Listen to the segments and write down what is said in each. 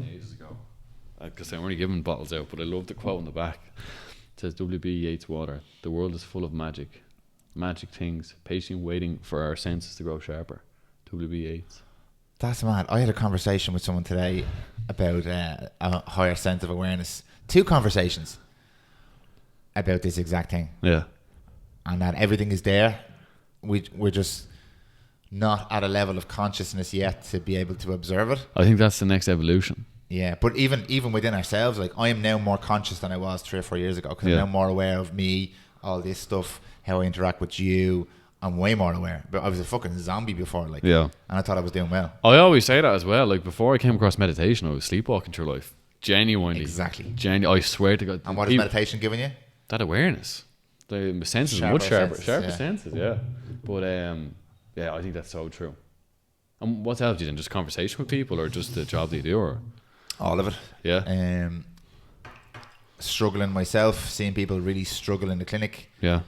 ages ago. Because I'm only giving bottles out, but I love the quote on the back. It says, W.B. Yeats water, the world is full of magic things, patiently waiting for our senses to grow sharper. W.B. Yeats. That's mad. I had a conversation with someone today about a higher sense of awareness. 2 conversations about this exact thing. Yeah. And that everything is there. We're just not at a level of consciousness yet to be able to observe it. I think that's the next evolution. Yeah, but even within ourselves, like I am now more conscious than I was 3 or 4 years ago, because I'm now more aware of me, all this stuff, how I interact with you. I'm way more aware. But I was a fucking zombie before, like, and I thought I was doing well. I always say that as well. Like before I came across meditation, I was sleepwalking through life. Genuinely. Exactly. I swear to God. And what is meditation giving you? That awareness. The senses are much sharper. Sharper senses, yeah. But I think that's so true. And what's else? Do you then just conversation with people, or just the job that you do, or all of it? Yeah. Struggling myself, seeing people really struggle in the clinic. Yeah.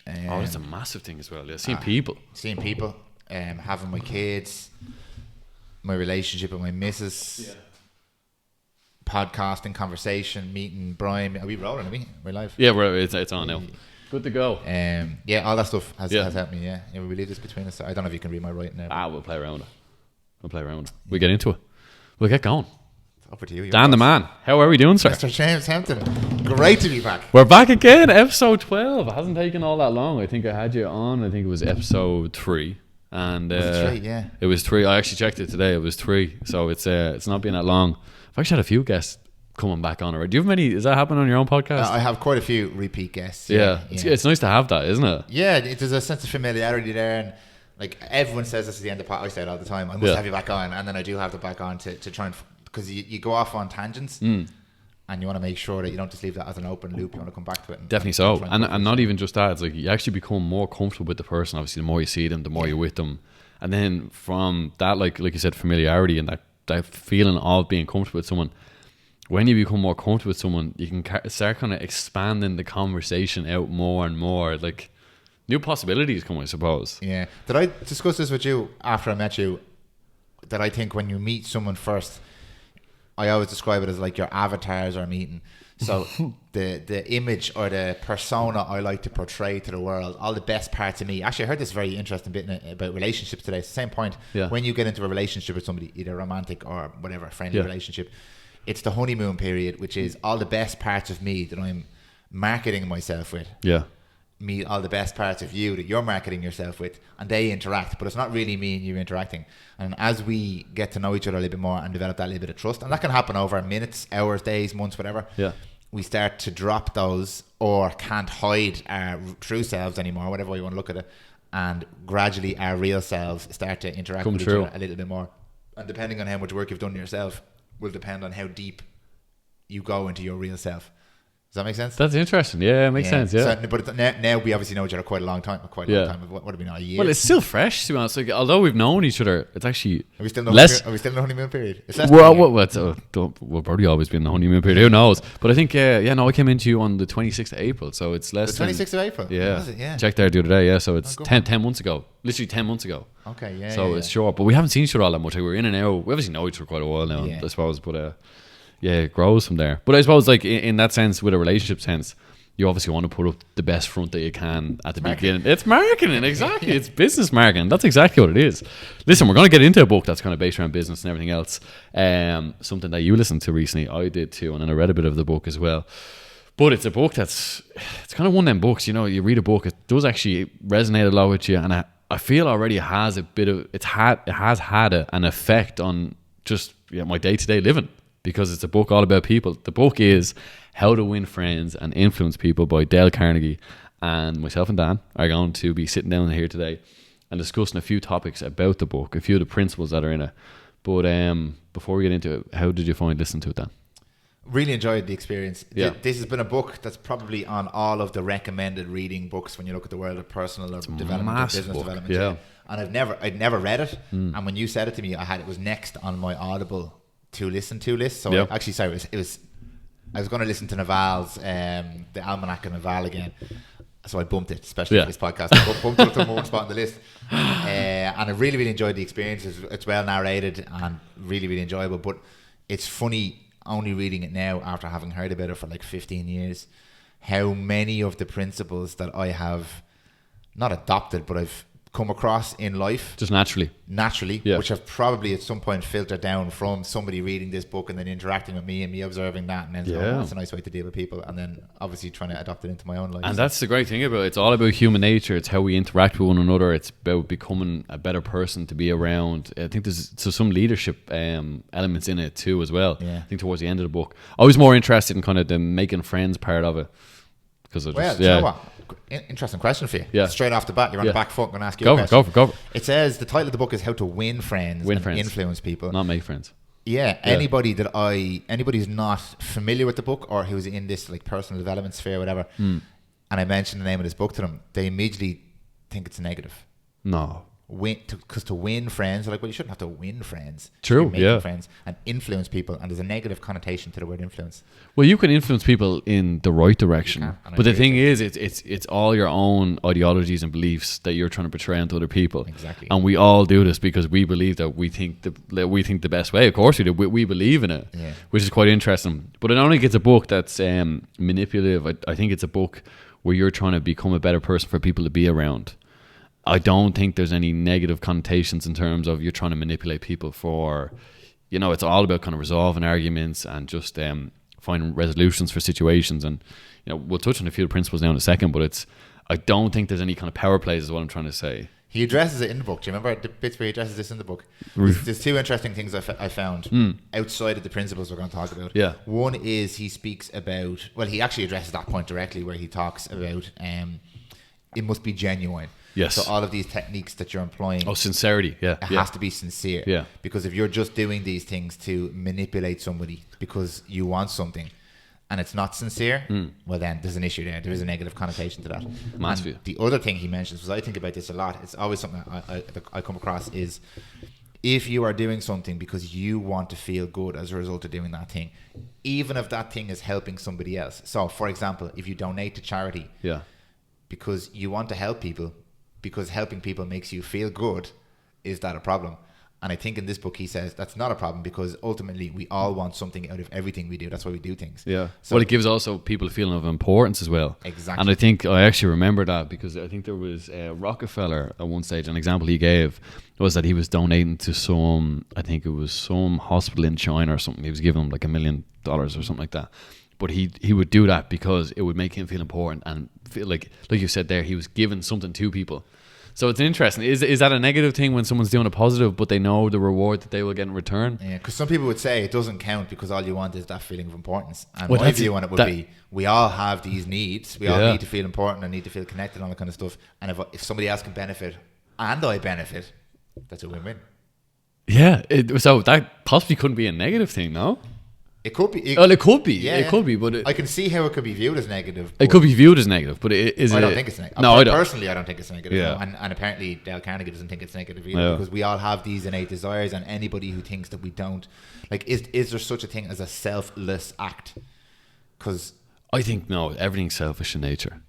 That's a massive thing as well. Yeah, seeing people, having my kids, my relationship with my missus, podcasting, conversation, meeting Brian. Are we rolling? Are we? We're live. Yeah, it's on now. Good to go. All that stuff has helped me. Yeah, we leave this between us. I don't know if you can read my writing now. We'll play around it. We get into it. We'll get going. Over to you. Dan the man. How are we doing, sir? Mr. James Hempton. Great to be back. We're back again. Episode 12. It hasn't taken all that long. I think I had you on. I think it was episode 3. And was it 3? Yeah. It was 3. I actually checked it today. It was 3. So it's not been that long. I've actually had a few guests coming back on already. Do you have many? Does that happen on your own podcast? I have quite a few repeat guests. Yeah. It's nice to have that, isn't it? Yeah. There's a sense of familiarity there. And like everyone says this at the end of the podcast. I say it all the time. I must have you back on. And then I do have to back on to try and... Because you go off on tangents and you want to make sure that you don't just leave that as an open loop. You want to come back to it. Definitely so. And not even just that. It's like you actually become more comfortable with the person. Obviously, the more you see them, the more you're with them. And then from that, like you said, familiarity and that feeling of being comfortable with someone, when you become more comfortable with someone, you can start kind of expanding the conversation out more and more. Like new possibilities come, I suppose. Yeah. Did I discuss this with you after I met you? That I think when you meet someone first... I always describe it as like your avatars are meeting. So the image or the persona I like to portray to the world, all the best parts of me. Actually, I heard this very interesting bit about relationships today. It's the same point. Yeah. When you get into a relationship with somebody, either romantic or whatever, friendly relationship, it's the honeymoon period, which is all the best parts of me that I'm marketing myself with. Yeah. Meet all the best parts of you that you're marketing yourself with, and they interact, but it's not really me and you interacting. And as we get to know each other a little bit more and develop that little bit of trust, and that can happen over minutes, hours, days, months, whatever, we start to drop those, or can't hide our true selves anymore, whatever way you want to look at it, and gradually our real selves start to interact with each other a little bit more. And depending on how much work you've done yourself will depend on how deep you go into your real self. Does that make sense? That's interesting. Yeah, it makes sense. Yeah. So, but now we obviously know each other quite a long time. What have we known? A year? Well, it's still fresh, to be honest. Like, although we've known each other, it's actually Are we still in the honeymoon period? It's less we'll probably always be in the honeymoon period. Who knows? But I think, I came into you on the 26th of April, so it's less the 26th of April? Yeah. Was it? Yeah. Checked there the other day, so it's 10 months ago. Literally 10 months ago. Okay, yeah. So it's short, but we haven't seen each other all that much. Like, we're in and out. We obviously know each other quite a while now, I suppose, but it grows from there. But I suppose, like, in that sense, with a relationship sense, you obviously want to put up the best front that you can at the beginning. It's marketing, exactly. It's business marketing. That's exactly what it is. Listen, we're going to get into a book that's kind of based around business and everything else. Something that you listened to recently. I did too, and then I read a bit of the book as well. But it's a book it's kind of one of them books, you read a book, it does actually resonate a lot with you, and I feel already it has had an effect on just my day-to-day living, because it's a book all about people. The book is How to Win Friends and Influence People by Dale Carnegie. And myself and Dan are going to be sitting down here today and discussing a few topics about the book, a few of the principles that are in it. But before we get into it, how did you find listening to it, Dan? Really enjoyed the experience. Yeah. This has been a book that's probably on all of the recommended reading books when you look at the world of personal or development or business book. development. Yeah. And I'd never read it. And when you said it to me, it was next on my Audible to listen to list. So I was going to listen to Naval's the Almanac of Naval again, so I bumped it, especially for this podcast. I bumped it up to one spot on the list, and I really enjoyed the experience. It's well narrated and really enjoyable. But it's funny only reading it now after having heard about it for like 15 years, how many of the principles that I have not adopted, but I've come across in life just naturally, yeah. which have probably at some point filtered down from somebody reading this book and then interacting with me and me observing that, and then saying, oh, that's a nice way to deal with people, and then obviously trying to adopt it into my own life. And that's the great thing about it. It's all about human nature. It's how we interact with one another. It's about becoming a better person to be around. I think there's some leadership elements in it too as well. Yeah. I think towards the end of the book I was more interested in kind of the making friends part of it, because you know what? Interesting question for you. Yeah. Straight off the bat, you're on the back foot. I'm going to ask you a question. Go for it. It says the title of the book is How to Win Friends and Influence People. Not make friends. Yeah. Anybody who's not familiar with the book or who's in this like personal development sphere or whatever, and I mention the name of this book to them, they immediately think it's negative. No. Because to win friends, they're like, well, you shouldn't have to win friends. True, making friends and influence people, and there's a negative connotation to the word influence. Well, you can influence people in the right direction, but the thing is, it's all your own ideologies and beliefs that you're trying to portray onto other people. Exactly. And we all do this because we believe that we think the best way. Of course we do. We believe in it, which is quite interesting. But I don't think it's a book that's manipulative. I think it's a book where you're trying to become a better person for people to be around. I don't think there's any negative connotations in terms of you're trying to manipulate people for, it's all about kind of resolving arguments and just finding resolutions for situations. And, we'll touch on a few of the principles now in a second, but I don't think there's any kind of power plays is what I'm trying to say. He addresses it in the book. Do you remember the bits where he addresses this in the book? There's two interesting things I found outside of the principles we're going to talk about. Yeah. One is he speaks about, well, he actually addresses that point directly where he talks about it must be genuine. Yes. So all of these techniques that you're employing. Oh, sincerity. Yeah. It has to be sincere. Yeah. Because if you're just doing these things to manipulate somebody because you want something and it's not sincere, well then there's an issue there. There is a negative connotation to that. Massive. And the other thing he mentions, because I think about this a lot, it's always something I come across, is if you are doing something because you want to feel good as a result of doing that thing, even if that thing is helping somebody else. So for example, if you donate to charity because you want to help people, because helping people makes you feel good, is that a problem? And I think in this book he says that's not a problem, because ultimately we all want something out of everything we do. That's why we do things. Yeah. So well, it gives also people a feeling of importance as well. Exactly. And I think I actually remember that because I think there was Rockefeller at one stage. An example he gave was that he was donating to some hospital in China or something. He was giving them like $1 million or something like that. But he would do that because it would make him feel important and feel like you said there, he was giving something to people. So it's interesting. Is that a negative thing when someone's doing a positive, but they know the reward that they will get in return? Yeah, because some people would say it doesn't count because all you want is that feeling of importance. And my view on it would be, we all have these needs. We all need to feel important and need to feel connected and all that kind of stuff. And if somebody else can benefit and I benefit, that's a win-win. Yeah. So that possibly couldn't be a negative thing, no? It could be. It could be. Yeah, it could be. But I can see how it could be viewed as negative. It could be viewed as negative, but I don't think it's negative. No, I don't. Personally, I don't think it's negative. Yeah. No. And apparently Dale Carnegie doesn't think it's negative either, because we all have these innate desires, and anybody who thinks that we don't, like, is there such a thing as a selfless act? Because I think no, everything's selfish in nature.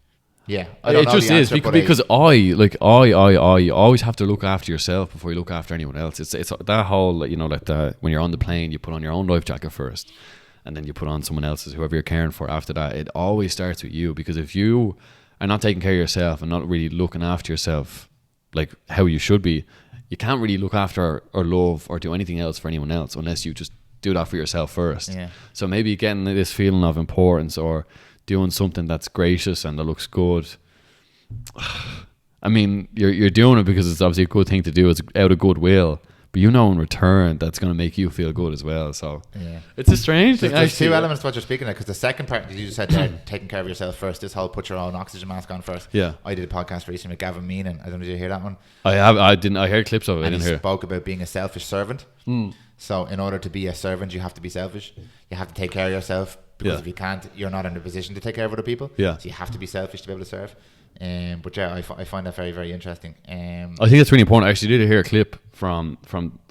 Yeah, it just is because I always have to look after yourself before you look after anyone else. It's that whole, when you're on the plane, you put on your own life jacket first, and then you put on someone else's, whoever you're caring for after that. It always starts with you, because if you are not taking care of yourself and not really looking after yourself like how you should be, you can't really look after or love or do anything else for anyone else unless you just do that for yourself first. Yeah. So maybe getting this feeling of importance or doing something that's gracious and that looks good. I mean, you're doing it because it's obviously a good thing to do. It's out of goodwill, but in return that's going to make you feel good as well. So it's a strange thing. There's two elements to what you're speaking of, because the second part you just said there, taking care of yourself first, this whole put your own oxygen mask on first. Yeah, I did a podcast recently with Gavin Meenan. I don't know, did you hear that one? I didn't. I heard clips of it. And he spoke about being a selfish servant. So in order to be a servant, you have to be selfish. You have to take care of yourself, because if you can't, you're not in a position to take care of other people. So you have to be selfish to be able to serve. But yeah, I find that very, very interesting. I think it's really important. I actually did hear a clip from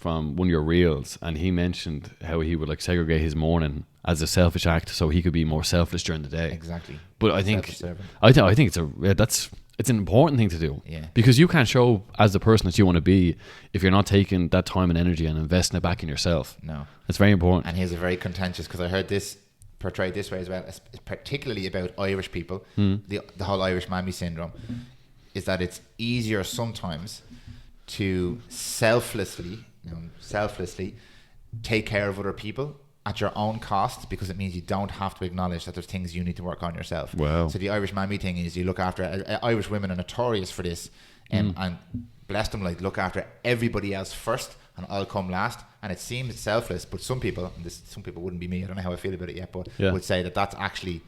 one of your reels, and he mentioned how he would segregate his morning as a selfish act so he could be more selfless during the day. Exactly. But I think it's it's an important thing to do. Yeah. Because you can't show as the person that you want to be if you're not taking that time and energy and investing it back in yourself. No. It's very important. And here's a very contentious, because I heard this portrayed this way as well, particularly about Irish people, the whole Irish mammy syndrome, is that it's easier sometimes to selflessly take care of other people at your own cost, because it means you don't have to acknowledge that there's things you need to work on yourself. Wow. So the Irish mammy thing is you look after, Irish women are notorious for this, and bless them, like, look after everybody else first and I'll come last. And it seems selfless, but some people, and some people wouldn't be me, I don't know how I feel about it yet, but would say that that's actually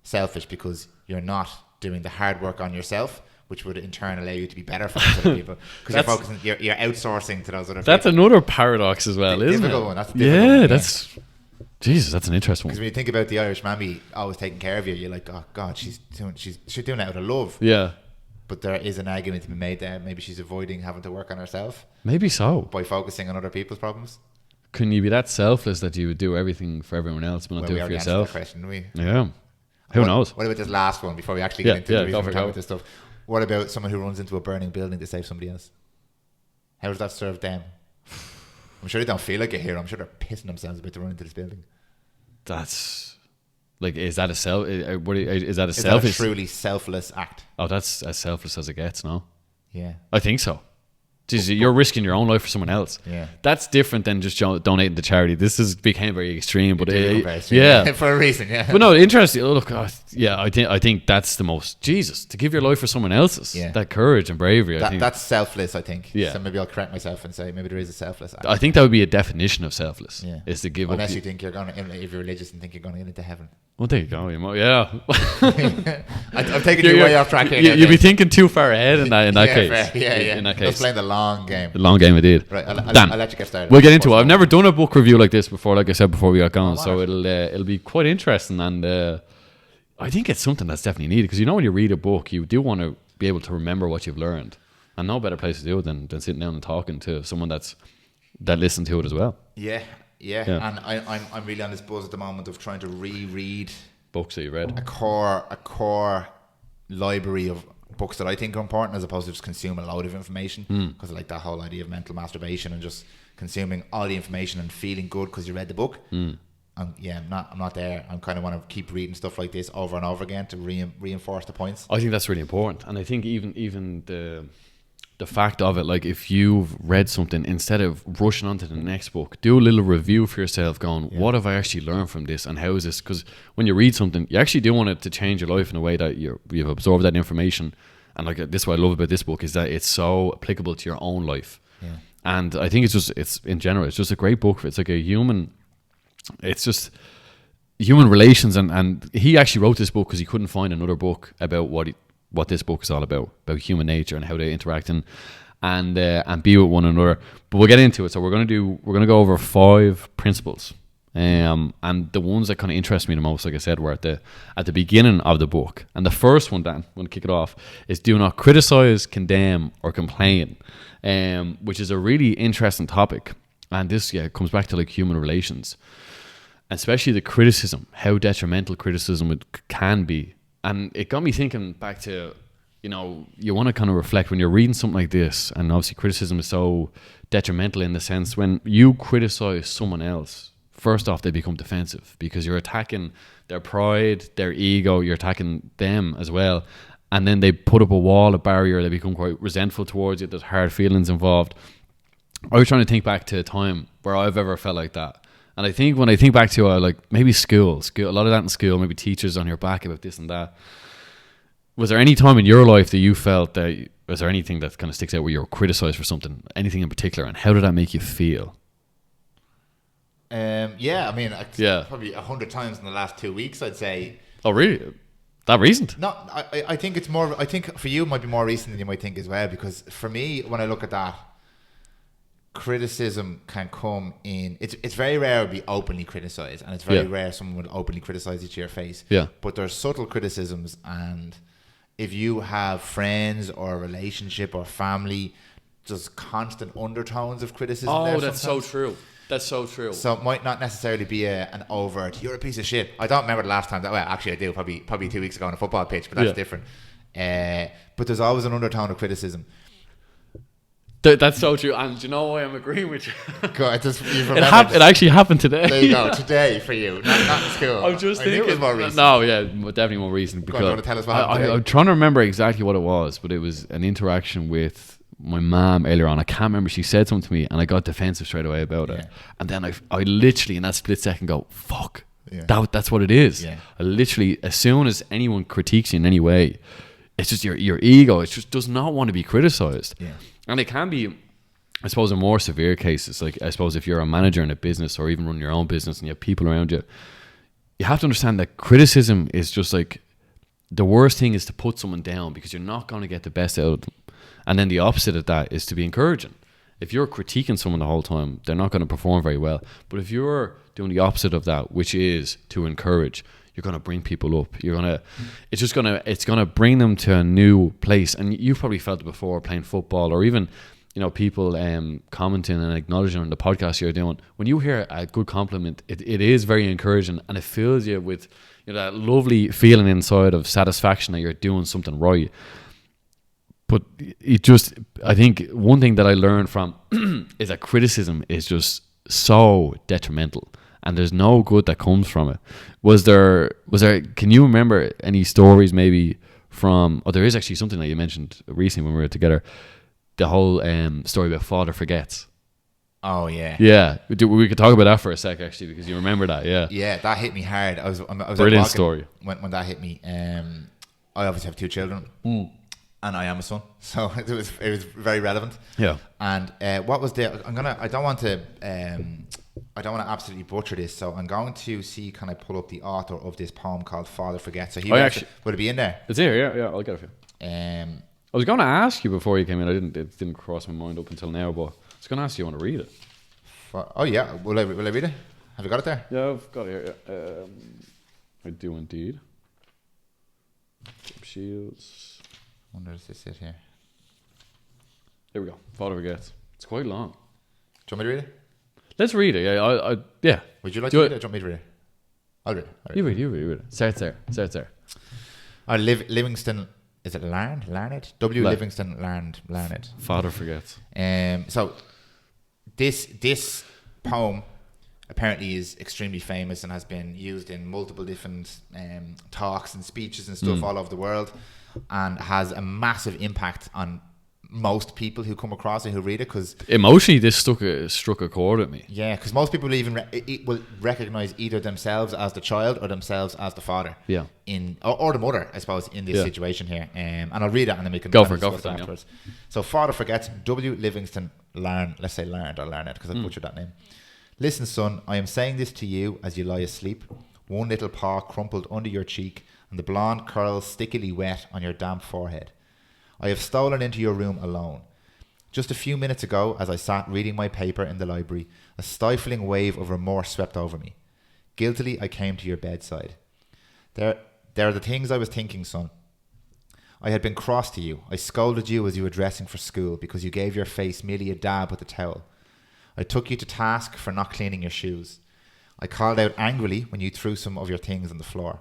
selfish, because you're not doing the hard work on yourself, which would in turn allow you to be better for those other people, because you're focusing, you're outsourcing to those other people. That's another paradox as well, isn't it? One. That's a difficult one. That's Jesus, that's an interesting one. Because when you think about the Irish mammy always taking care of you, you're like, oh God, she's doing it out of love. Yeah. But there is an argument to be made there. Maybe she's avoiding having to work on herself. Maybe so. By focusing on other people's problems. Can you be that selfless that you would do everything for everyone else but not do it for yourself? That question, we? Yeah. Who knows? What about this last one before we actually get into the reason we're talking about this stuff? What about someone who runs into a burning building to save somebody else? How does that serve them? I'm sure they don't feel like a hero. I'm sure they're pissing themselves about to run into this building. That's like, is that a selfish? Is that a truly selfless act? Oh, that's as selfless as it gets. No. Yeah. I think so. Jeez, you're risking your own life for someone else. Yeah, that's different than just donating to charity. This became very extreme, but yeah, for a reason. Yeah, but no, interesting. Oh, look, yeah, I think that's the most Jesus to give your life for someone else's. Yeah, that courage and bravery. I think that's selfless. I think. Yeah. So maybe I'll correct myself and say maybe there is a selfless act. I think that would be a definition of selfless. Yeah, is to give unless up. You think you're gonna, if you're religious and think you're going to get into heaven. Well, there you go. Yeah. I'm taking you way off track here. You'd be thinking too far ahead in that case. Fair. Yeah. In that case, let's play the long game. The long game, indeed. Right, I'll let you get started. We'll get into it. I've never done a book review like this before, like I said before we got going, so it'll be quite interesting, and I think it's something that's definitely needed, because when you read a book, you do want to be able to remember what you've learned, and no better place to do it than sitting down and talking to someone that listened to it as well. Yeah. And I'm really on this buzz at the moment of trying to reread books that you read, a core library of books that I think are important, as opposed to just consuming a load of information, because I like that whole idea of mental masturbation and just consuming all the information and feeling good because you read the book. I'm not there. I kind of want to keep reading stuff like this over and over again to reinforce the points. I think that's really important, and I think even the fact of it, like, if you've read something, instead of rushing on to the next book, do a little review for yourself, going, what have I actually learned from this, and how is this? Because when you read something, you actually do want it to change your life in a way that you've absorbed that information. And like, this is what I love about this book, is that it's so applicable to your own life. Yeah. And I think it's in general, it's just a great book. It's like it's just human relations, and he actually wrote this book because he couldn't find another book about what this book is all about human nature and how they interact and be with one another. But we'll get into it. So we're gonna go over 5 principles, and the ones that kind of interest me the most, like I said, were at the beginning of the book. And the first one, Dan, I'm gonna kick it off, is do not criticize, condemn, or complain, which is a really interesting topic. And this comes back to like human relations, especially the criticism, how detrimental criticism can be. And it got me thinking back to, you want to kind of reflect when you're reading something like this, and obviously criticism is so detrimental in the sense when you criticize someone else, first off, they become defensive because you're attacking their pride, their ego, you're attacking them as well. And then they put up a wall, a barrier, they become quite resentful towards you, there's hard feelings involved. I was trying to think back to a time where I've ever felt like that. And I think when I think back to like maybe school, a lot of that in school, maybe teachers on your back about this and that. Was there any time in your life that you felt that, was there anything that kind of sticks out where you were criticized for something, anything in particular, and how did that make you feel? Probably 100 times in the last 2 weeks, I'd say. Oh, really? That recent? No, I think it's more, I think for you it might be more recent than you might think as well, because for me, when I look at that, criticism can come in. It's very rare to be openly criticized, and it's very rare someone would openly criticize you to your face. Yeah. But there's subtle criticisms, and if you have friends or a relationship or family, just constant undertones of criticism. Oh, that's so true. That's so true. So it might not necessarily be an overt, you're a piece of shit. I don't remember the last time that. Well, actually, I do. Probably 2 weeks ago on a football pitch, but that's different. But there's always an undertone of criticism. That's so true. And do you know why I'm agreeing with you? God, It actually happened today. There you go. Today for you, not in school. I'm just thinking. Knew it was more recent. No, yeah, definitely more recent. Because do you want to tell us what happened today? I'm trying to remember exactly what it was, but it was an interaction with my mom earlier on. I can't remember. She said something to me, and I got defensive straight away about it. And then I literally in that split second go, "Fuck." Yeah. That's what it is. Yeah. I literally, as soon as anyone critiques you in any way, it's just your ego. It just does not want to be criticized. Yeah. And it can be, I suppose, in more severe cases, like I suppose if you're a manager in a business or even run your own business and you have people around you, you have to understand that criticism is just like, the worst thing is to put someone down because you're not going to get the best out of them. And then the opposite of that is to be encouraging. If you're critiquing someone the whole time, they're not going to perform very well. But if you're doing the opposite of that, which is to encourage, you're going to bring people up. It's going to bring them to a new place. And you've probably felt it before playing football, or even, people commenting and acknowledging on the podcast you're doing. When you hear a good compliment, it is very encouraging, and it fills you with that lovely feeling inside of satisfaction that you're doing something right. But I think one thing that I learned from is that criticism is just so detrimental, and there's no good that comes from it. Was there? Can you remember any stories maybe from? Oh, there is actually something that you mentioned recently when we were together. The whole story about father forgets. Oh yeah. Yeah, we could talk about that for a sec actually, because you remember that. Yeah. Yeah, that hit me hard. I was brilliant story when that hit me. I obviously have 2 children. And I am a son, so it was very relevant. Yeah. And what was the? I don't want to absolutely butcher this, so I'm going to see, can I pull up the author of this poem called "Father Forgets"? So would it be in there? It's here. Yeah. I'll get it for you. I was going to ask you before you came in. It didn't cross my mind up until now, but I was going to ask you. You want to read it? Oh yeah. Will I read it? Have you got it there? Yeah, I've got it here. I do indeed. Shields. Wonder does this sit here? Here we go. Father Forgets. It's quite long. Do you want me to read it? Let's read it. Yeah. Yeah. Would you like to read it? Or do you want me to read it? I'll read it. You read it. Start there. Livingston. Is it Larned? Livingston Larned. Father Forgets. So this poem apparently is extremely famous and has been used in multiple different talks and speeches and stuff all over the world, and has a massive impact on most people who come across it, who read it, because emotionally this struck a chord with me. Yeah, because most people even will recognize either themselves as the child or themselves as the father. Yeah, or the mother, I suppose, in this situation here. And I'll read it and then we can go for it afterwards. Yeah. So Father Forgets, W. Livingston Larned. Let's say Larned or Larned, because I butchered that name. Listen, son, I am saying this to you as you lie asleep, one little paw crumpled under your cheek and the blonde curls stickily wet on your damp forehead. I have stolen into your room alone. Just a few minutes ago, as I sat reading my paper in the library, a stifling wave of remorse swept over me. Guiltily, I came to your bedside. There are the things I was thinking, son. I had been cross to you. I scolded you as you were dressing for school because you gave your face merely a dab with a towel. I took you to task for not cleaning your shoes. I called out angrily when you threw some of your things on the floor.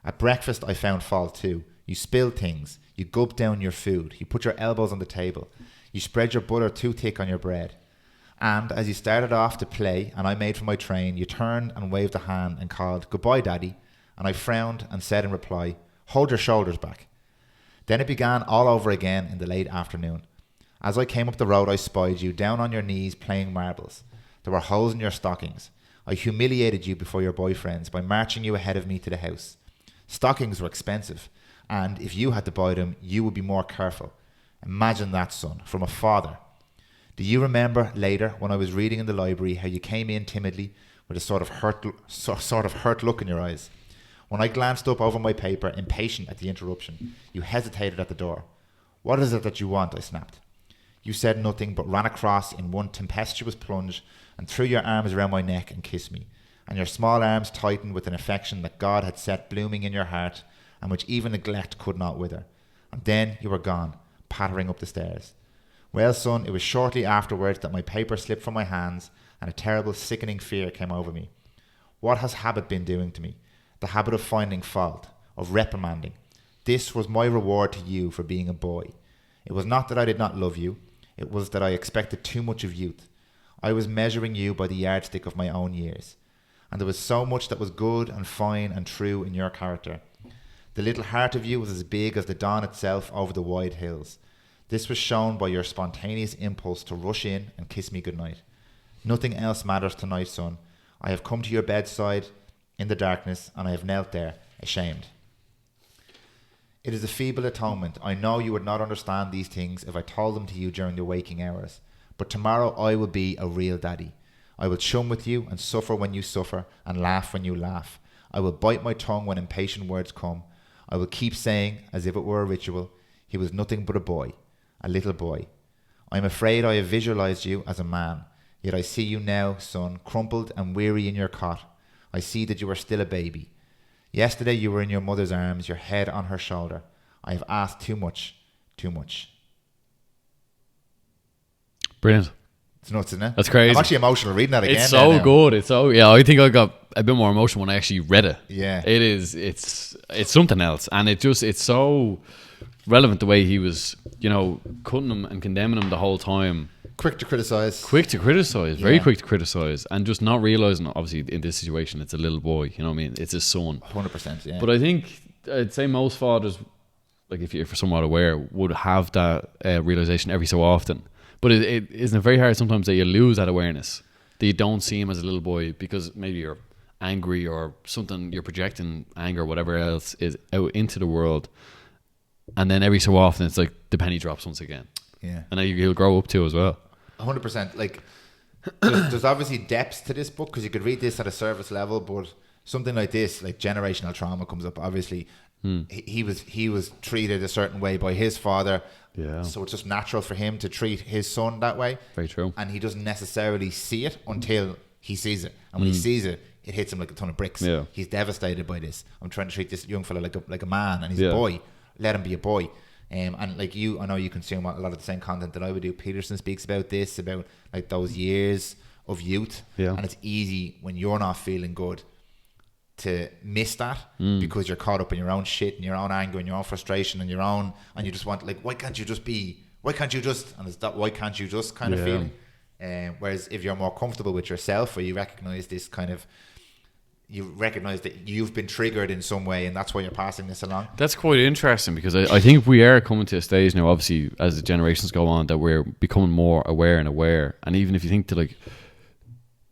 At breakfast, I found fault too. You spilled things. You gulped down your food. You put your elbows on the table. You spread your butter too thick on your bread. And as you started off to play and I made for my train, you turned and waved a hand and called, "Goodbye, Daddy." And I frowned and said in reply, "Hold your shoulders back." Then it began all over again in the late afternoon. As I came up the road, I spied you down on your knees playing marbles. There were holes in your stockings. I humiliated you before your boyfriends by marching you ahead of me to the house. Stockings were expensive, and if you had to buy them, you would be more careful. Imagine that, son, from a father. Do you remember later when I was reading in the library how you came in timidly with a sort of hurt look in your eyes? When I glanced up over my paper, impatient at the interruption, you hesitated at the door. "What is it that you want?" I snapped. You said nothing but ran across in one tempestuous plunge and threw your arms around my neck and kissed me, and your small arms tightened with an affection that God had set blooming in your heart and which even neglect could not wither. And then you were gone, pattering up the stairs. Well, son, it was shortly afterwards that my paper slipped from my hands and a terrible, sickening fear came over me. What has habit been doing to me? The habit of finding fault, of reprimanding. This was my reward to you for being a boy. It was not that I did not love you. It was that I expected too much of youth. I was measuring you by the yardstick of my own years. And there was so much that was good and fine and true in your character. The little heart of you was as big as the dawn itself over the wide hills. This was shown by your spontaneous impulse to rush in and kiss me goodnight. Nothing else matters tonight, son. I have come to your bedside in the darkness, and I have knelt there, ashamed. It is a feeble atonement. I know you would not understand these things if I told them to you during the waking hours. But tomorrow I will be a real daddy. I will chum with you and suffer when you suffer and laugh when you laugh. I will bite my tongue when impatient words come. I will keep saying, as if it were a ritual, he was nothing but a boy, a little boy. I am afraid I have visualized you as a man, yet I see you now, son, crumpled and weary in your cot. I see that you are still a baby. Yesterday you were in your mother's arms, your head on her shoulder. I have asked too much, too much. Brilliant. It's nuts, isn't it? That's crazy. I'm actually emotional reading that again. It's so good. It's so, yeah, I think I got a bit more emotional when I actually read it. Yeah. It is, it's something else. And it's so relevant the way he was, cutting him and condemning him the whole time. Quick to criticize. Very quick to criticize, and just not realizing, obviously, in this situation, it's a little boy. You know what I mean? It's his son. 100%. Yeah. But I think I'd say most fathers, like if you're somewhat aware, would have that realization every so often. But it isn't very hard sometimes that you lose that awareness, that you don't see him as a little boy because maybe you're angry or something, you're projecting anger or whatever else is out into the world, and then every so often it's like the penny drops once again. Yeah. And he'll grow up too as well. 100%. Like, there's obviously depths to this book because you could read this at a surface level, but something like this, like generational trauma, comes up. Obviously, he was treated a certain way by his father, so it's just natural for him to treat his son that way. Very true. And he doesn't necessarily see it until he sees it, and when he sees it, it hits him like a ton of bricks. Yeah. He's devastated by this. I'm trying to treat this young fella like a man, and he's a boy. Let him be a boy. And like you, I know you consume a lot of the same content that I would do. Peterson speaks about this, about like those years of youth, and it's easy when you're not feeling good to miss that because you're caught up in your own shit and your own anger and your own frustration and and you just want, like, why can't you just, and it's that why can't you just kind of feeling. Whereas if you're more comfortable with yourself, or you recognize this kind of, you recognize that you've been triggered in some way, and that's why you're passing this along. That's quite interesting, because I think we are coming to a stage now, obviously, as the generations go on, that we're becoming more aware. And even if you think to like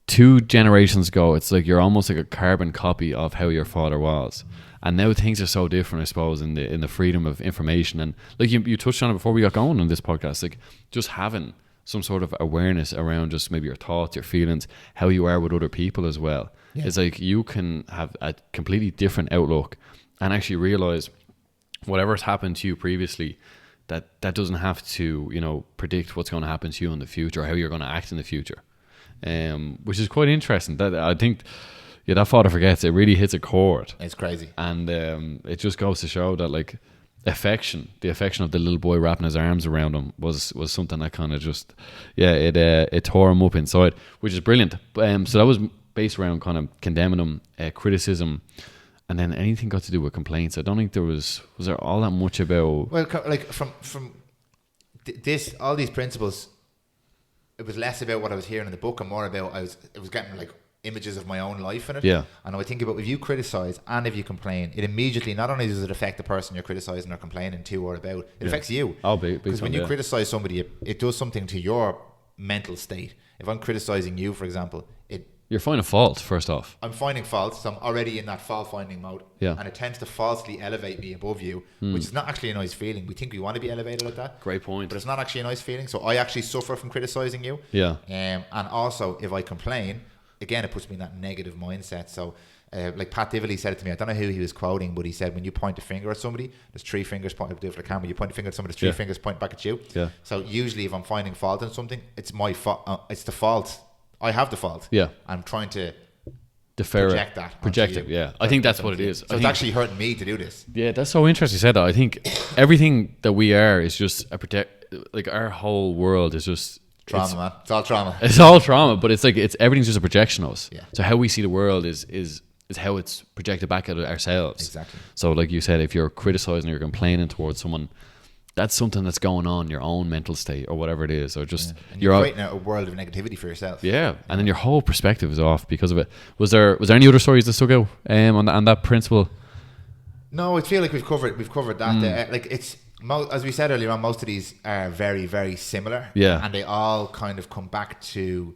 2 generations ago, it's like you're almost like a carbon copy of how your father was. And now things are so different, I suppose, in the freedom of information. And like you touched on it before we got going on this podcast, like just having some sort of awareness around just maybe your thoughts, your feelings, how you are with other people as well. Yeah. It's like you can have a completely different outlook and actually realize whatever's happened to you previously, that doesn't have to, predict what's going to happen to you in the future or how you're going to act in the future. Which is quite interesting. That I think, that father forgets, it really hits a chord. It's crazy. And it just goes to show that, like, the affection of the little boy wrapping his arms around him was something that kind of just, it tore him up inside, which is brilliant. So that was based around kind of condemning him, criticism, and then anything got to do with complaints. I don't think was there all that much about. Well, like from this, all these principles, it was less about what I was hearing in the book and more about it was getting like images of my own life in it. Yeah. And I think about, if you criticize and if you complain, it immediately, not only does it affect the person you're criticizing or complaining to or about, it affects you. Because when you criticize somebody, it does something to your mental state. If I'm criticizing you, for example, you're finding fault, first off. I'm finding fault, so I'm already in that fault-finding mode. Yeah. And it tends to falsely elevate me above you, which is not actually a nice feeling. We think we want to be elevated like that. Great point. But it's not actually a nice feeling, so I actually suffer from criticizing you. Yeah. And also, if I complain, again, it puts me in that negative mindset. So, like Pat Divilly said it to me, I don't know who he was quoting, but he said, when you point a finger at somebody, there's 3 fingers pointing up to the camera. You point a finger at somebody, there's 3 fingers pointing back at you. Yeah. So usually if I'm finding fault in something, it's my fault. It's the fault. I have the fault. Yeah. I'm trying to project it. Yeah, I think that's what it is. So it's actually hurting me to do this. Yeah, that's so interesting you said that. I think everything that we are is just like our whole world is just trauma, man. It's all trauma. It's all trauma, but it's like everything's just a projection of us. Yeah. So how we see the world is is how it's projected back at ourselves. Exactly. So like you said, if you're criticizing or you're complaining towards someone, that's something that's going on in your own mental state or whatever it is, or just you're creating a world of negativity for yourself. Yeah, and then your whole perspective is off because of it. Was there any other stories that stuck out on that principle? No, I feel like we've covered that. Like it's as we said earlier on, most of these are very, very similar. Yeah, and they all kind of come back to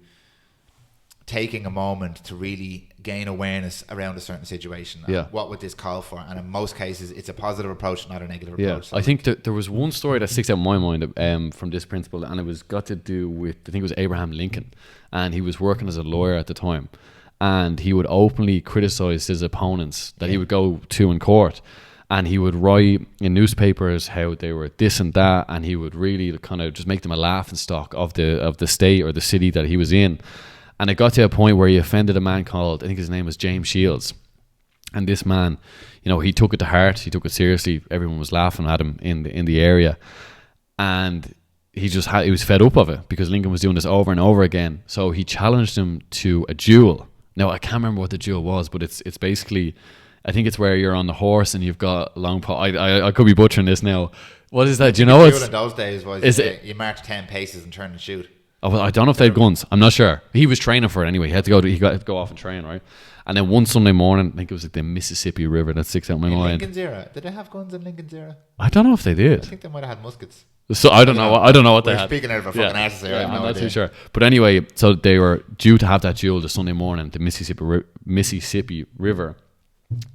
taking a moment to really gain awareness around a certain situation. Yeah. What would this call for? And in most cases, it's a positive approach, not a negative approach. Yeah, I think that there was one story that sticks out in my mind from this principle, and it was got to do with, I think it was Abraham Lincoln, and he was working as a lawyer at the time, and he would openly criticize his opponents that he would go to in court, and he would write in newspapers how they were this and that, and he would really kind of just make them a laughing stock of the state or the city that he was in. And it got to a point where he offended a man called, I think his name was James Shields. And this man, he took it to heart. He took it seriously. Everyone was laughing at him in the area. And he was fed up of it because Lincoln was doing this over and over again. So he challenged him to a duel. Now, I can't remember what the duel was, but it's basically, I think it's where you're on the horse and you've got long pole. I could be butchering this now. What is that? Do you know what? The duel in those days was you march 10 paces and turn and shoot. Oh, well, I don't know if they had guns. I'm not sure. He was training for it anyway. He had to go off and train, right? And then one Sunday morning, I think it was like the Mississippi River that sticks out in my mind. Lincoln's era. Did they have guns in Lincoln's era? I don't know if they did. I think they might have had muskets. So I don't know. I don't know what they had. Speaking out of a fucking ass here. I'm not too sure. But anyway, so they were due to have that duel the Sunday morning, the Mississippi River.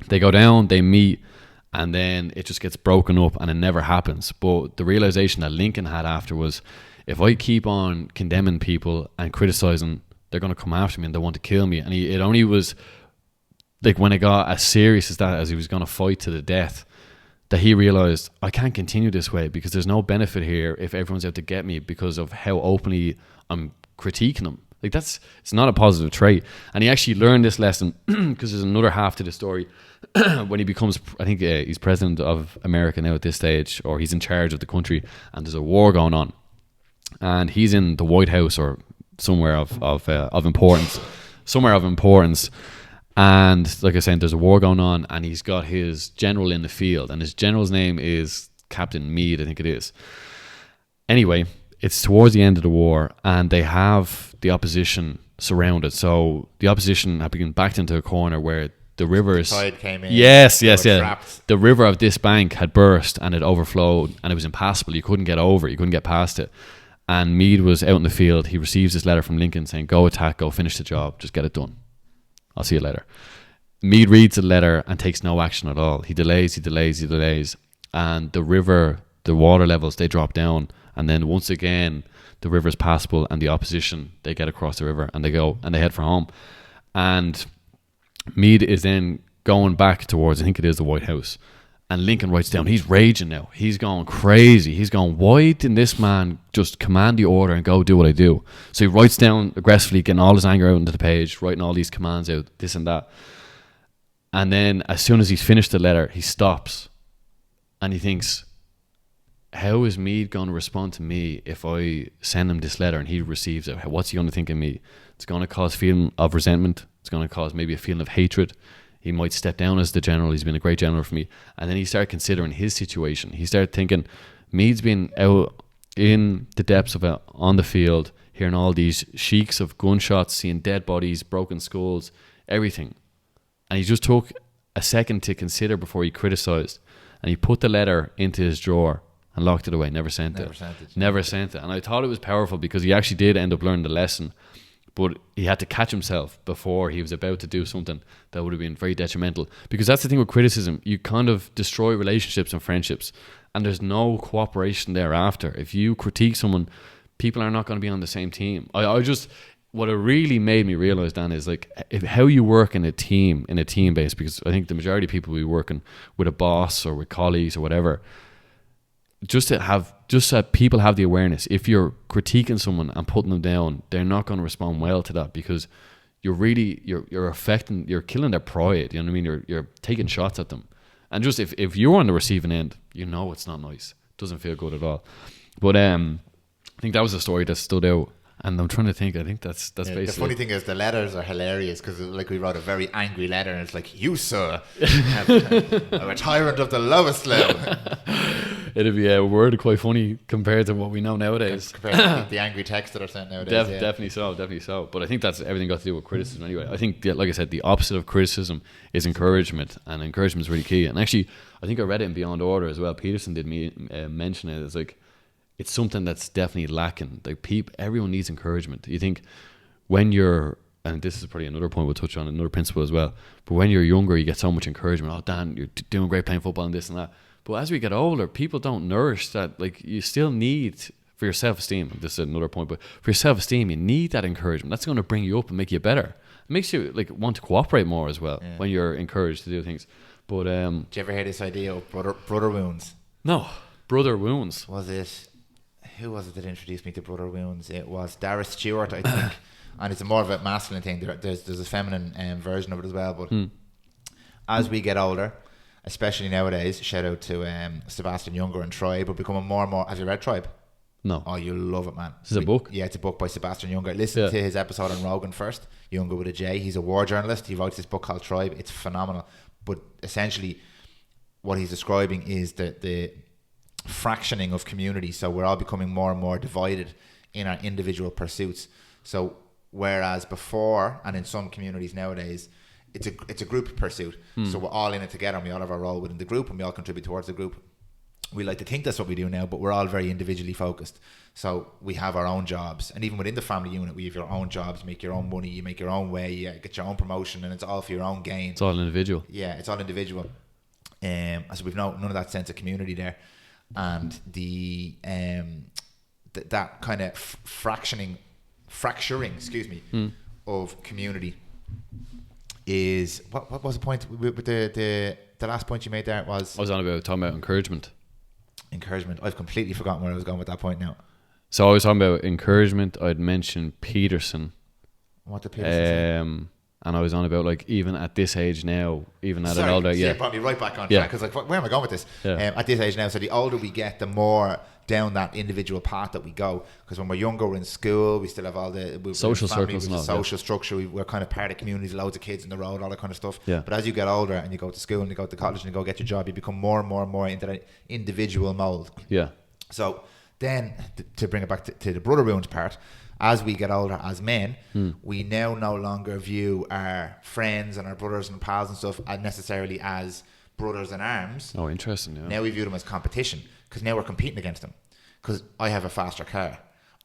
They go down, they meet, and then it just gets broken up, and it never happens. But the realization that Lincoln had after was, if I keep on condemning people and criticizing, they're going to come after me and they want to kill me. And it only was like when it got as serious as that, as he was going to fight to the death, that he realized, I can't continue this way because there's no benefit here if everyone's out to get me because of how openly I'm critiquing them. Like it's not a positive trait. And he actually learned this lesson because there's another half to the story. When he becomes, I think he's president of America now at this stage, or he's in charge of the country, and there's a war going on. And he's in the White House or somewhere of importance, and like I said, there's a war going on, and he's got his general in the field, and his general's name is Captain Meade, I think it is. Anyway, it's towards the end of the war, and they have the opposition surrounded. So the opposition have been backed into a corner where the rivers. The tide came in. Yes. Trapped. The river of this bank had burst and it overflowed, and it was impassable. You couldn't get over it. You couldn't get past it. And Meade was out in the field. He receives this letter from Lincoln saying, go attack, go finish the job, just get it done. I'll see you later. Meade reads the letter and takes no action at all. He delays. And the river, the water levels, they drop down. And then once again, the river is passable, and the opposition, they get across the river and they go and they head for home. And Meade is then going back towards, I think it is the White House. And Lincoln writes down, he's raging now. He's going crazy. He's going, why didn't this man just command the order and go do what I do? So he writes down aggressively, getting all his anger out into the page, writing all these commands out, this and that. And then as soon as he's finished the letter, he stops. And he thinks, how is Meade going to respond to me if I send him this letter and he receives it? What's he going to think of me? It's going to cause a feeling of resentment. It's going to cause maybe a feeling of hatred. He might step down as the general. He's been a great general for me. And then he started considering his situation. He started thinking, Meade's been out in the depths of it, on the field, hearing all these sheiks of gunshots, seeing dead bodies, broken skulls, everything. And he just took a second to consider before he criticised. And he put the letter into his drawer and locked it away. Never sent it. And I thought it was powerful because he actually did end up learning the lesson. But he had to catch himself before he was about to do something that would have been very detrimental. Because that's the thing with criticism. You kind of destroy relationships and friendships. And there's no cooperation thereafter. If you critique someone, people are not going to be on the same team. What it really made me realise, Dan, is like how you work in a team base. Because I think the majority of people will be working with a boss or with colleagues or whatever. Just that people have the awareness. If you're critiquing someone and putting them down, they're not going to respond well to that because you're killing their pride. You know what I mean? You're taking shots at them. And just if you're on the receiving end, you know it's not nice. It doesn't feel good at all. But I think that was a story that stood out. And I'm trying to think. I think that's basically. The funny thing is the letters are hilarious because like we wrote a very angry letter and it's like, you sir, are a tyrant of the lowest level. It'd be a word quite funny compared to what we know nowadays. Compared to the angry texts that are sent nowadays. Definitely so. But I think that's everything got to do with criticism anyway. I think, like I said, the opposite of criticism is encouragement, and encouragement is really key. And actually, I think I read it in Beyond Order as well. Peterson did mention it. It's like, it's something that's definitely lacking. Like everyone needs encouragement. You think when you're, and this is probably another point we'll touch on, another principle as well, but when you're younger, you get so much encouragement. Oh, Dan, you're doing great playing football and this and that. But as we get older, people don't nourish that. Like, you still need, for your self-esteem, this is another point, but for your self-esteem, you need that encouragement. That's going to bring you up and make you better. It makes you like want to cooperate more as well when you're encouraged to do things. But did you ever hear this idea of brother wounds? No, brother wounds. Who was it that introduced me to brother wounds? It was Dara Stewart, I think. And it's more of a masculine thing. There's a feminine version of it as well. But as we get older, especially nowadays, shout out to Sebastian Junger and Tribe, we're becoming more and more. Have you read Tribe? No. Oh, you'll love it, man. Is it a book? Yeah, it's a book by Sebastian Junger. Listen to his episode on Rogan first. Junger with a J. He's a war journalist. He writes this book called Tribe. It's phenomenal. But essentially, what he's describing is the fractioning of community. So we're all becoming more and more divided in our individual pursuits. So whereas before, and in some communities nowadays, it's a group pursuit. So we're all in it together and we all have our role within the group and we all contribute towards the group. We like to think that's what we do now, but we're all very individually focused. So we have our own jobs, and even within the family unit, we have your own jobs. You make your own money, you make your own way, you get your own promotion, and it's all for your own gain. It's all individual. Yeah, it's all individual. So we've none of that sense of community there, and the that kind of fracturing, of community is what was the point with the last point you made there? I was talking about encouragement. I've completely forgotten where I was going with that point now. So I was talking about encouragement. I'd mentioned Peterson. What did Peterson say? And I was on about, like, even at this age now, even at an older, it brought me right back on track, because like, where am I going with this? At this age now, so the older we get, the more down that individual path that we go. Because when we're younger, we're in school, we still have all the social circles and all, social structure. We're kind of part of communities, loads of kids in the road, all that kind of stuff. Yeah. But as you get older and you go to school and you go to college and you go get your job, you become more and more and more into that individual mold. Yeah. So then, to bring it back to the brother wounds part, as we get older as men, we now no longer view our friends and our brothers and pals and stuff necessarily as brothers in arms. Oh, interesting. Yeah. Now we view them as competition, because now we're competing against them. Because I have a faster car,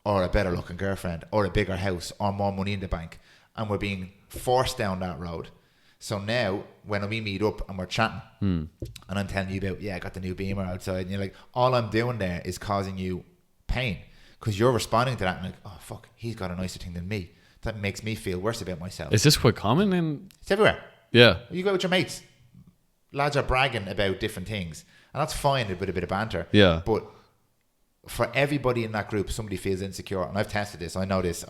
or a better looking girlfriend, or a bigger house, or more money in the bank, and we're being forced down that road. So now, when we meet up and we're chatting, and I'm telling you about, I got the new Beamer outside, and you're like, all I'm doing there is causing you pain, because you're responding to that and like, oh fuck, he's got a nicer thing than me. That makes me feel worse about myself. Is this quite common? It's everywhere. Yeah. You go with your mates, lads are bragging about different things, and that's fine with a bit of banter. Yeah. But for everybody in that group, somebody feels insecure, and I've tested this. I know this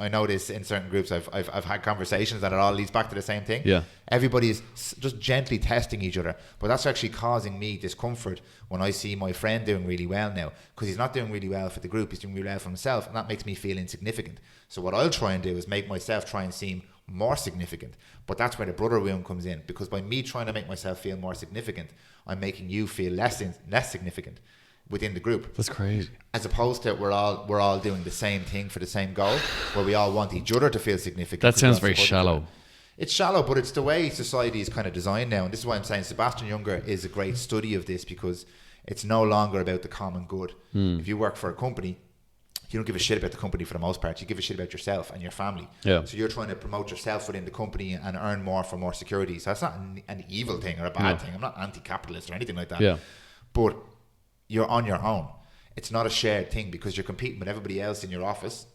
in certain groups. I've had conversations that it all leads back to the same thing. Yeah. Everybody's just gently testing each other, but that's actually causing me discomfort when I see my friend doing really well now, because he's not doing really well for the group, he's doing really well for himself, and that makes me feel insignificant. So what I'll try and do is make myself try and seem more significant. But that's where the brother wound comes in, because by me trying to make myself feel more significant, I'm making you feel less significant within the group. That's crazy. As opposed to we're all doing the same thing for the same goal, where we all want each other to feel significant. That sounds very shallow. It's shallow, but it's the way society is kind of designed now, and this is why I'm saying Sebastian Junger is a great study of this, because it's no longer about the common good. If you work for a company, you don't give a shit about the company for the most part. You give a shit about yourself and your family. Yeah. So you're trying to promote yourself within the company and earn more for more security. So that's not an evil thing or a bad thing. I'm not anti-capitalist or anything like that. Yeah. But you're on your own. It's not a shared thing, because you're competing with everybody else in your office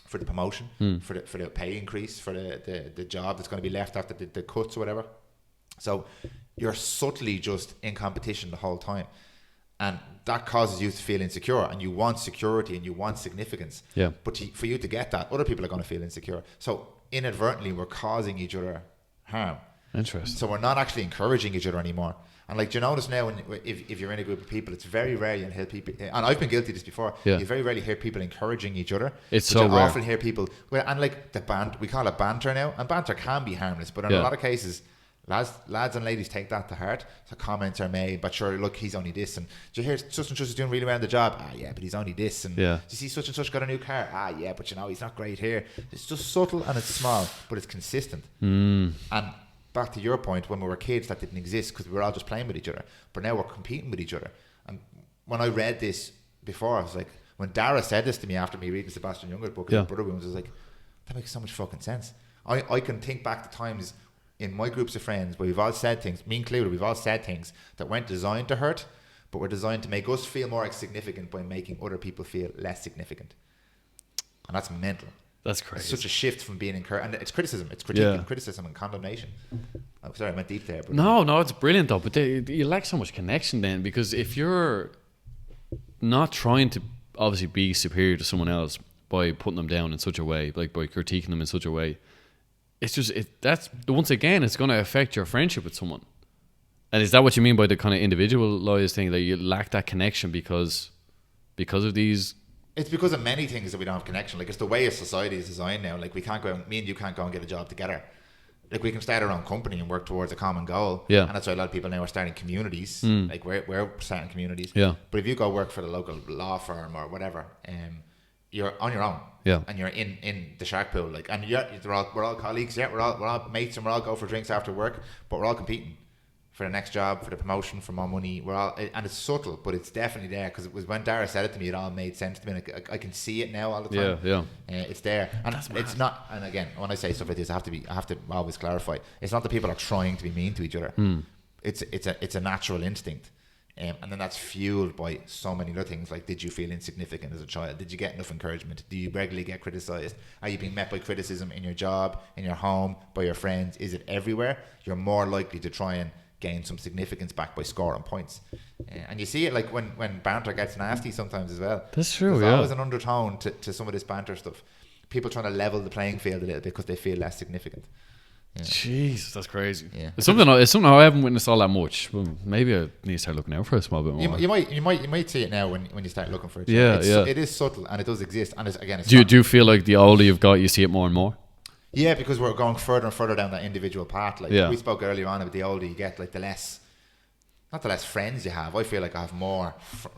for the promotion, for the pay increase, for the job that's going to be left after the cuts or whatever. So you're subtly just in competition the whole time. And that causes you to feel insecure, and you want security and you want significance. Yeah. But for you to get that, other people are going to feel insecure. So inadvertently, we're causing each other harm. Interesting. So we're not actually encouraging each other anymore. And like, do you notice now, if you're in a group of people, it's very rare you hear people, and I've been guilty of this before, you very rarely hear people encouraging each other. It's so rare. often hear people, well, and like we call it banter now, and banter can be harmless, but in a lot of cases, lads and ladies take that to heart. So comments are made, but sure, look, he's only this, and do you hear such and such is doing really well in the job? Ah, yeah, but he's only this. And do you see such and such got a new car? Ah, yeah, but he's not great here. It's just subtle and it's small, but it's consistent. And back to your point, when we were kids, that didn't exist because we were all just playing with each other. But now we're competing with each other. And when I read this before, I was like, when Dara said this to me after me reading Sebastian Junger's book, Brother Wounds, I was like, that makes so much fucking sense. I can think back to times in my groups of friends where we've all said things, me included, we've all said things that weren't designed to hurt, but were designed to make us feel more significant by making other people feel less significant. And that's mental. That's crazy. It's such a shift from being encouraged, and it's criticism. It's critique, criticism, and condemnation. I'm sorry, I went deep there. But no, it's brilliant though. But you lack so much connection then, because if you're not trying to obviously be superior to someone else by putting them down in such a way, like by critiquing them in such a way, it's just that's once again it's going to affect your friendship with someone. And is that what you mean by the kind of individualized thing, that you lack that connection because of these? It's because of many things that we don't have connection. Like, it's the way a society is designed now. Like, we can't go, me and you can't go and get a job together. Like, we can start our own company and work towards a common goal. Yeah. And that's why a lot of people now are starting communities. Like, we're starting communities. Yeah. But if you go work for the local law firm or whatever, you're on your own. Yeah. And you're in the shark pool. Like, and we're all colleagues. Yeah. We're all mates, and we're all go for drinks after work, but we're all competing for the next job, for the promotion, for more money. We're all, and it's subtle, but it's definitely there, because it was when Dara said it to me, it all made sense to me. Like, I can see it now all the time. Yeah. It's there, and it's not. And again, when I say stuff like this, I have to always clarify. It's not that people are trying to be mean to each other. It's a natural instinct, and then that's fueled by so many other things. Like, did you feel insignificant as a child? Did you get enough encouragement? Do you regularly get criticized? Are you being met by criticism in your job, in your home, by your friends? Is it everywhere? You're more likely to try and gain some significance back by scoring points, and you see it like when banter gets nasty sometimes as well. That's true. There's always an undertone to some of this banter stuff. People trying to level the playing field a little bit because they feel less significant. Jeez, that's crazy. It's something I haven't witnessed all that much. Well, maybe I need to start looking out for a small bit more. You might see it now when you start looking for it. It is subtle, and it does exist. And do you feel like the older you've got, you see it more and more? Yeah, because we're going further and further down that individual path. Like we spoke earlier on about, the older you get, like not the less friends you have. I feel like I have more.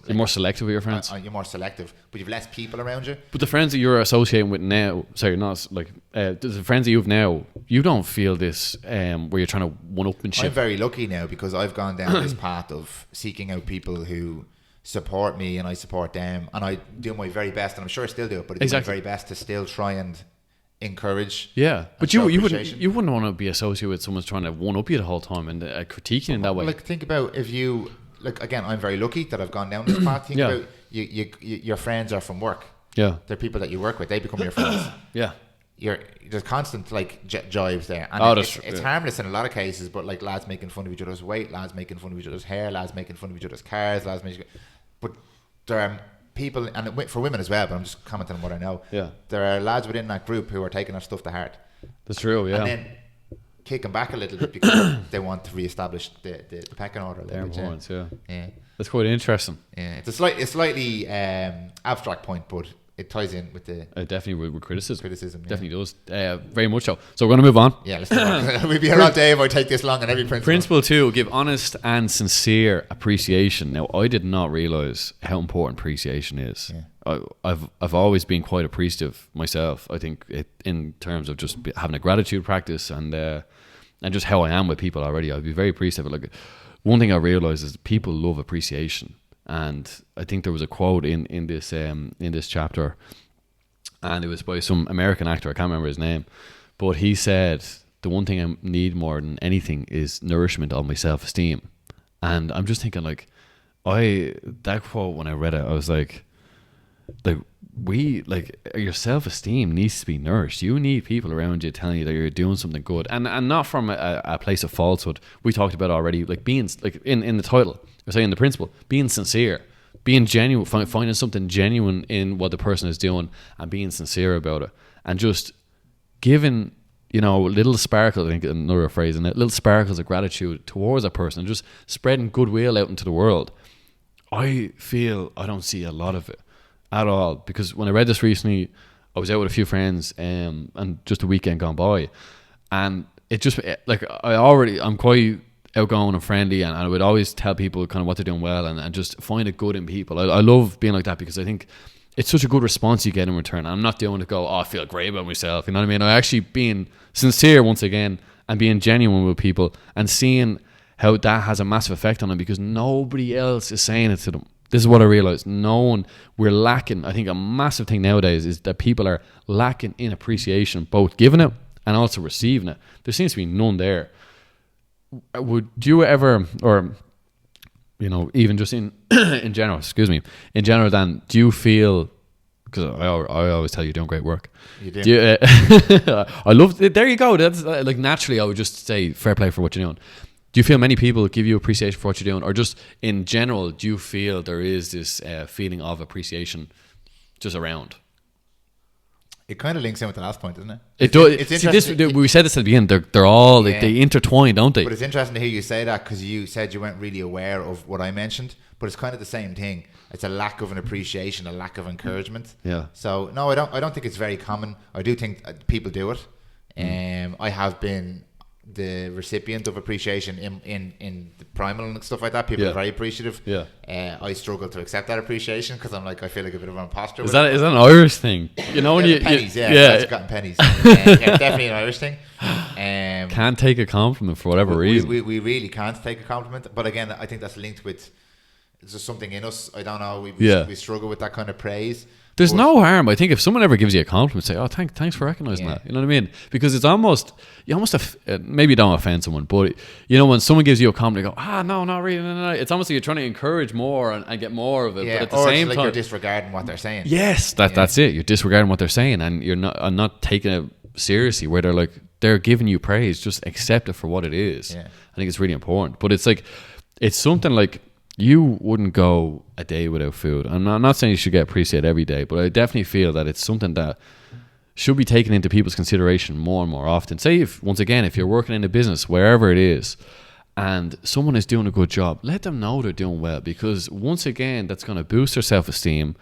You're more selective with your friends. You're more selective, but you've less people around you. But the friends that you're associating with now, the friends that you have now, you don't feel this where you're trying to one-upmanship. I'm very lucky now, because I've gone down this path of seeking out people who support me and I support them, and I do my very best, and I'm sure I still do it, but I do my very best to still try and encourage. Yeah, but you wouldn't want to be associated with someone trying to one up you the whole time and critiquing in that way. Like, think about if you, like, again, I'm very lucky that I've gone down this path. Think about your friends are from work. Yeah, they're people that you work with. They become your friends. There's constant like jibes there, and it's harmless in a lot of cases. But like, lads making fun of each other's weight, lads making fun of each other's hair, lads making fun of each other's cars, but there are people, and for women as well, but I'm just commenting on what I know. Yeah, there are lads within that group who are taking that stuff to heart. That's true. Yeah, and then kicking back a little bit because they want to re-establish the pecking order. Their importance. Yeah, that's quite interesting. Yeah, it's a slightly abstract point, but it ties in with the definitely with criticism. Yeah. Definitely does. Very much so. So we're going to move on. Yeah, let's move on. We'd be here all day if I take this long on every principle. Principle 2: give honest and sincere appreciation. Now, I did not realize how important appreciation is. Yeah. I've always been quite appreciative myself. I think in terms of just having a gratitude practice and just how I am with people already, I'd be very appreciative. Like, one thing I realized is people love appreciation. And I think there was a quote in this chapter, and it was by some American actor. I can't remember his name, but he said the one thing I need more than anything is nourishment of my self-esteem. And I'm just thinking, like, that quote, when I read it, I was like your self-esteem needs to be nourished. You need people around you telling you that you're doing something good, and not from a place of falsehood. We talked about already, like being like in the title, or saying the principle, being sincere, being genuine, finding something genuine in what the person is doing and being sincere about it, and just giving you know, little sparkles, I think another phrase in it, little sparkles of gratitude towards that person, and just spreading goodwill out into the world. I feel I don't see a lot of it at all, because when I read this recently, I was out with a few friends and just a weekend gone by, and it just, like, I'm quite outgoing and friendly, and I would always tell people kind of what they're doing well, and just find it good in people. I love being like that, because I think it's such a good response you get in return. I'm not doing it to go, oh, I feel great about myself, you know what I mean? I actually being sincere once again, and being genuine with people, and seeing how that has a massive effect on them, because nobody else is saying it to them. This is what I realized. We're lacking. I think a massive thing nowadays is that people are lacking in appreciation, both giving it and also receiving it. There seems to be none there. Would you ever, or, you know, even just in general, in general, Dan, do you feel, because I always tell you you're doing great work. You do. I love it. There you go. That's like, naturally I would just say fair play for what you're doing. Do you feel many people give you appreciation for what you're doing, or just in general, do you feel there is this feeling of appreciation just around? It kind of links in with the last point, doesn't it? It does. It's interesting. We said this at the beginning. They're all they intertwine, don't they? But it's interesting to hear you say that, because you said you weren't really aware of what I mentioned. But it's kind of the same thing. It's a lack of an appreciation, a lack of encouragement. Yeah. So no, I don't think it's very common. I do think people do it. I have been the recipient of appreciation in the primal and stuff like that. People are very appreciative. Yeah. I struggle to accept that appreciation, because I'm like, I feel like a bit of an imposter. Is that an Irish thing? You know, when pennies, I've gotten pennies. Definitely an Irish thing. Can't take a compliment for whatever reason. We really can't take a compliment. But again, I think that's linked with, there's just something in us. I don't know. We struggle with that kind of praise. There's no harm. I think if someone ever gives you a compliment, say, "Oh, thanks for recognizing that." You know what I mean? Because it's almost maybe you don't offend someone, but you know, when someone gives you a compliment, you go, no, not really. No. It's almost like you're trying to encourage more and get more of it. Yeah, but at the same time, you're disregarding what they're saying. Yes, that's it. You're disregarding what they're saying, and you're not taking it seriously. Where they're giving you praise, just accept it for what it is. Yeah. I think it's really important. But it's something like, you wouldn't go a day without food. I'm not saying you should get appreciated every day, but I definitely feel that it's something that should be taken into people's consideration more and more often. Say, if you're working in a business, wherever it is, and someone is doing a good job, let them know they're doing well, because once again, that's going to boost their self-esteem,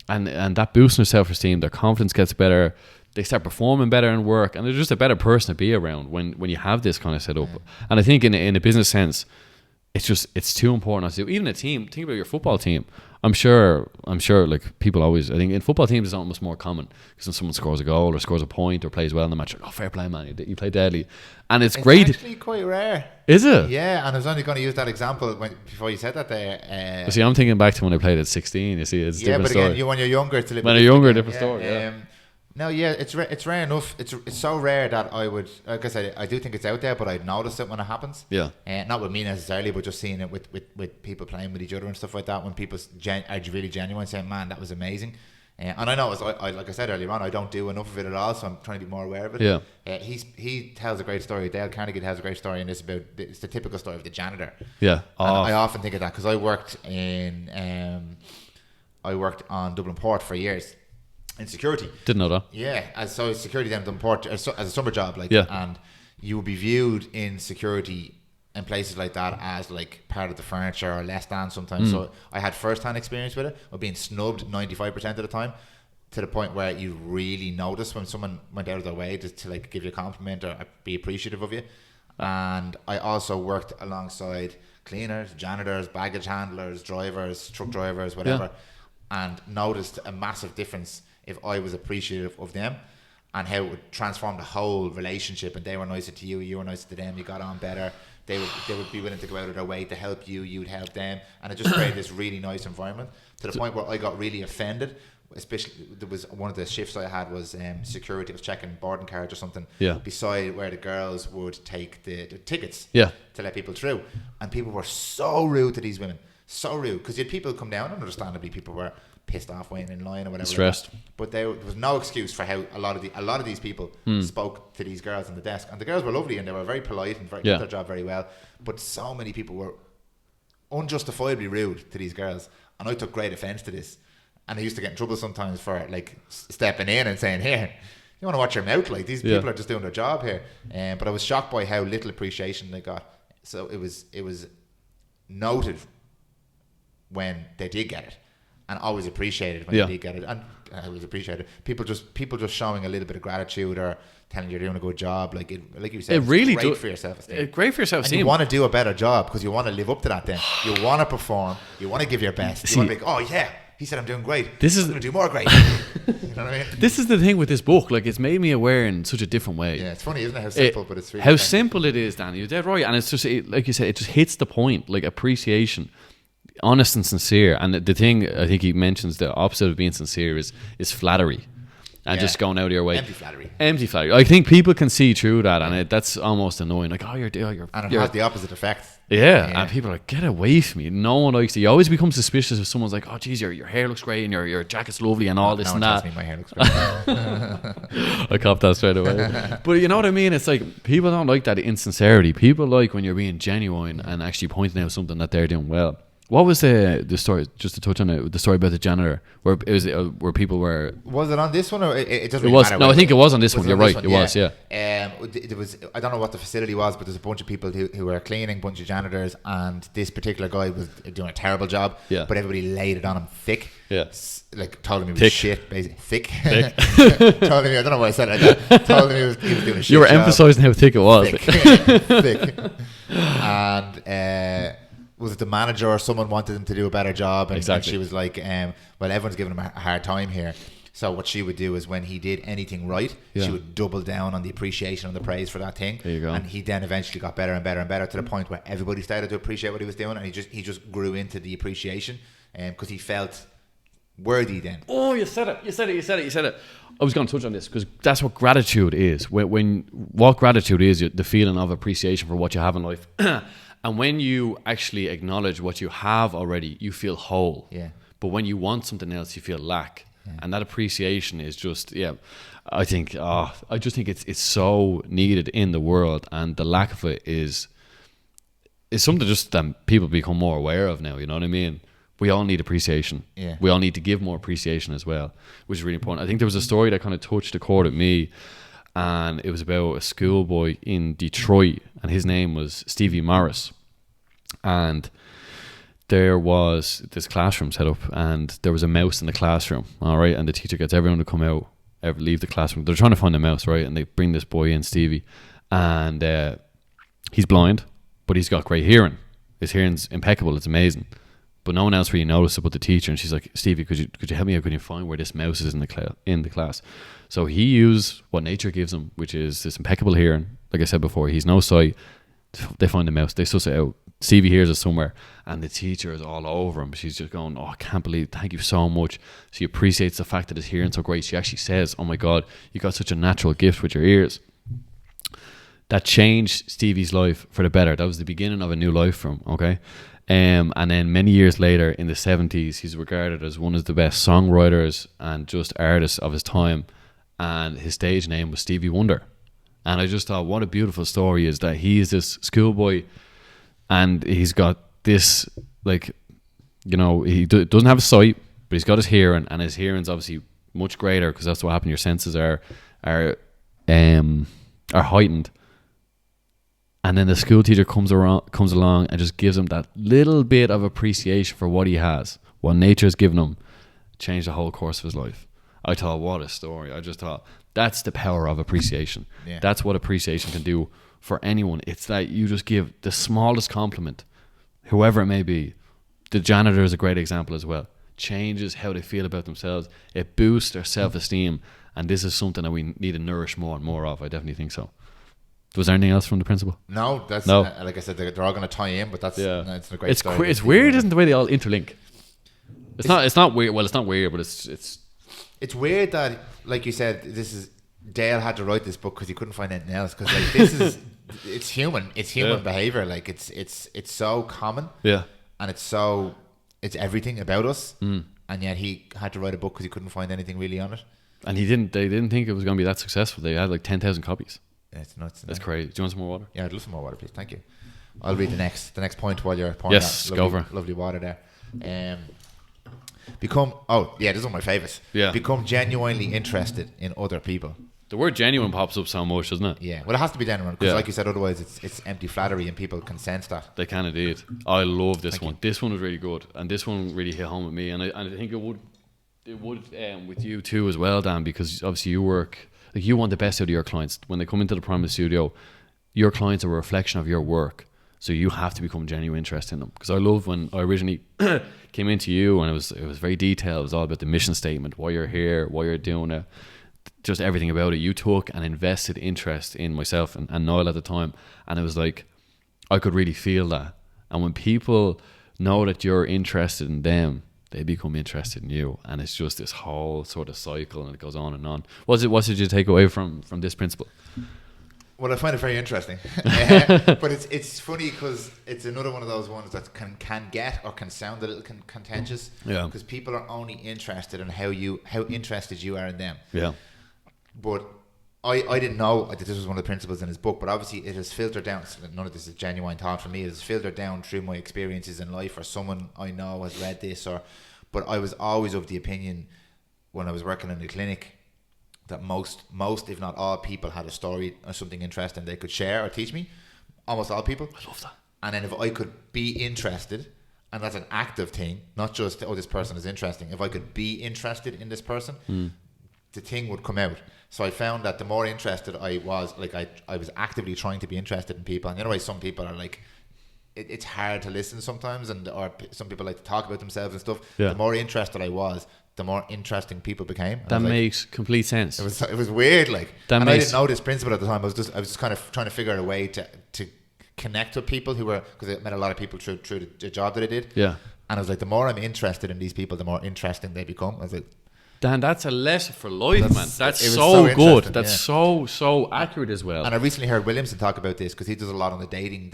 and that boosting their self-esteem, their confidence gets better, they start performing better in work, and they're just a better person to be around when you have this kind of setup. And I think in a business sense, it's too important not to do. Even a team, think about your football team. I'm sure like, people always, I think in football teams it's almost more common, because when someone scores a goal or scores a point or plays well in the match, like, oh, fair play, man, you play deadly. And it's great. It's actually quite rare. Is it? Yeah, and I was only going to use that example before you said that there. See, I'm thinking back to when I played at 16. You see, it's a different story. Again, when you're younger, it's a little bit different story. Yeah. No, yeah, it's rare enough. It's so rare that I would, like I said, I do think it's out there, but I'd notice it when it happens. Yeah. Not with me necessarily, but just seeing it with people playing with each other and stuff like that. When people are really genuine, saying, "Man, that was amazing." And I know, like I said earlier on, I don't do enough of it at all, so I'm trying to be more aware of it. Yeah. He tells a great story. Dale Carnegie tells a great story, and it's the typical story of the janitor. Yeah. And I often think of that, because I worked on Dublin Port for years. In security. Didn't know that. Yeah, so security then Dublin Port as a summer job, and you would be viewed in security in places like that as like part of the furniture, or less than sometimes. So I had first-hand experience with it, of being snubbed 95% of the time, to the point where you really notice when someone went out of their way to like give you a compliment or be appreciative of you. And I also worked alongside cleaners, janitors, baggage handlers, drivers, truck drivers, whatever, and noticed a massive difference if I was appreciative of them, and how it would transform the whole relationship. And they were nicer to you, you were nicer to them, you got on better. They would be willing to go out of their way to help you, you'd help them, and it just created this really nice environment, to the point where I got really offended. Especially, there was one of the shifts I had was security. I was checking boarding cards or something beside where the girls would take the tickets to let people through, and people were so rude to these women, so rude, because you had people come down, and understandably people were pissed off waiting in line or whatever, stressed, but there was no excuse for how a lot of these people spoke to these girls on the desk. And the girls were lovely, and they were very polite and did their job very well, but so many people were unjustifiably rude to these girls, and I took great offence to this. And I used to get in trouble sometimes for like stepping in and saying, "Here, want to watch your mouth. Like, these people are just doing their job here. But I was shocked by how little appreciation they got. So it was noted when they did get it, and always appreciated when they did get it, and I always appreciated people just showing a little bit of gratitude or telling you you're doing a good job. Like you said, it really great for your self-esteem. It's great for your self-esteem. And you want to do a better job because you want to live up to that. Then you want to perform. You want to give your best. You want to be like, oh yeah, he said I'm doing great. I'm going to do more great. You know what I mean? This is the thing with this book. Like, it's made me aware in such a different way. Yeah, it's funny, isn't it? How simple, but it's really how simple it is, Danny. You're dead right, and it's just like you said, it just hits the point. Like, appreciation, honest and sincere. And the thing I think he mentions, the opposite of being sincere is flattery. And just going out of your way. Empty flattery. I think people can see through that, and that's almost annoying. Like, oh, you're and it has the opposite effect. Yeah, and people are like, get away from me. No one likes it. You always become suspicious if someone's like, oh, geez, your hair looks great and your jacket's lovely and all this and that. No one tells me my hair looks great. I copped that straight away. But you know what I mean? It's like, people don't like that insincerity. People like when you're being genuine and actually pointing out something that they're doing well. What was the story, just to touch on it, the story about the janitor, where it was where people were... Was it on this one, or it doesn't really matter? No, I think it was on this one. You're right. It was, yeah. It was, I don't know what the facility was, but there's a bunch of people who were cleaning, a bunch of janitors, and this particular guy was doing a terrible job, but everybody laid it on him thick. Yeah. Like, told him he was thick. Shit, basically. Thick. Told him, I don't know why I said it like that. Told him he was doing a shit You were job. emphasising how thick it was. Thick. And... was it the manager or someone wanted him to do a better job, and she was like, well, everyone's giving him a hard time here. So what she would do is when he did anything right, she would double down on the appreciation and the praise for that thing. There you go. And he then eventually got better and better and better to the point where everybody started to appreciate what he was doing, and he just grew into the appreciation because he felt worthy then. Oh, you said it. I was going to touch on this because that's what gratitude is. What gratitude is, the feeling of appreciation for what you have in life. And when you actually acknowledge what you have already, you feel whole. Yeah. But when you want something else, you feel lack. Yeah. And that appreciation is just, I just think it's so needed in the world, and the lack of it is something just that people become more aware of now. You know what I mean? We all need appreciation. Yeah. We all need to give more appreciation as well, which is really important. I think there was a story that kind of touched a chord at me. And it was about a schoolboy in Detroit, and his name was Stevie Morris. And there was this classroom set up, and there was a mouse in the classroom, all right? And the teacher gets everyone to come out, leave the classroom. They're trying to find the mouse, right? And they bring this boy in, Stevie, and he's blind, but he's got great hearing. His hearing's impeccable. It's amazing. But no one else really noticed it but the teacher, and she's like, Stevie, could you help me out? Could you find where this mouse is in the class? So he used what nature gives him, which is this impeccable hearing. Like I said before, he's no sight. They find the mouse. They suss it out. Stevie hears it somewhere, and the teacher is all over him. She's just going, oh, I can't believe it. Thank you so much. She appreciates the fact that his hearing's so great. She actually says, oh my God, you got such a natural gift with your ears. That changed Stevie's life for the better. That was the beginning of a new life for him, okay? And then many years later, in the 70s, he's regarded as one of the best songwriters and just artists of his time. And his stage name was Stevie Wonder. And I just thought, what a beautiful story is that he is this schoolboy, and he's got this, like, you know, he doesn't have a sight, but he's got his hearing, and his hearing's obviously much greater because that's what happened. Your senses are heightened. And then the school teacher comes along and just gives him that little bit of appreciation for what he has, what nature's given him, changed the whole course of his life. I thought, what a story. I just thought, that's the power of appreciation. Yeah. That's what appreciation can do for anyone. It's that you just give the smallest compliment, whoever it may be. The janitor is a great example as well. Changes how they feel about themselves. It boosts their self-esteem. And this is something that we need to nourish more and more of. I definitely think so. Was there anything else from the principle? No, that's no. Like I said, they're all going to tie in, but that's it's a great story. It's weird, isn't the way they all interlink? It's not weird. Well, it's not weird, but it's weird that, like you said, Dale had to write this book because he couldn't find anything else. Because like it's human behavior. Like it's so common. Yeah, and it's everything about us. And yet he had to write a book because he couldn't find anything really on it. And they didn't think it was going to be that successful. They had like 10,000 copies. Yeah, it's nuts. That's crazy. Do you want some more water? Yeah, I'd love some more water, please. Thank you. I'll read the next point while you're pouring lovely water there. This is one of my favourites. Yeah. Become genuinely interested in other people. The word genuine pops up so much, doesn't it? Yeah, well, it has to be genuine because, like you said, otherwise it's empty flattery and people can sense that. They can indeed. I love this one. This one was really good, and this one really hit home with me. And I think it would with you too as well, Dan, because obviously you work like you want the best out of your clients when they come into the Primal Studio. Your clients are a reflection of your work, so you have to become genuinely interested in them. Because I love when I originally came into you, and it was very detailed. It was all about the mission statement, why you're here, why you're doing it. Just everything about it. You took an invested interest in myself and Niall at the time, and it was like I could really feel that. And when people know that you're interested in them, they become interested in you, and it's just this whole sort of cycle, and it goes on and on. What did you take away from this principle? Well, I find it very interesting, but it's funny because it's another one of those ones that can get or can sound a little contentious. Yeah. Because people are only interested in how interested you are in them. Yeah. But I didn't know that this was one of the principles in his book, but obviously it has filtered down. None of this is genuine thought from me. It has filtered down through my experiences in life, or someone I know has read this, but I was always of the opinion when I was working in the clinic that most if not all people had a story or something interesting they could share or teach me. Almost all people. I love that. And then if I could be interested, and that's an active thing, not just this person is interesting. If I could be interested in this person, the thing would come out. So I found that the more interested I was, like I was actively trying to be interested in people. And the other way, some people are like, it's hard to listen sometimes, or some people like to talk about themselves and stuff. Yeah. The more interested I was, the more interesting people became. And that like, makes complete sense. It was weird, like, I didn't know this principle at the time. I was just kind of trying to figure out a way to connect with people who were, because I met a lot of people through the job that I did. Yeah. And I was like, the more I'm interested in these people, the more interesting they become. I was like, Dan, that's a lesson for life, man. That's so good. interesting, That's so accurate as well. And I recently heard Williamson talk about this because he does a lot on the dating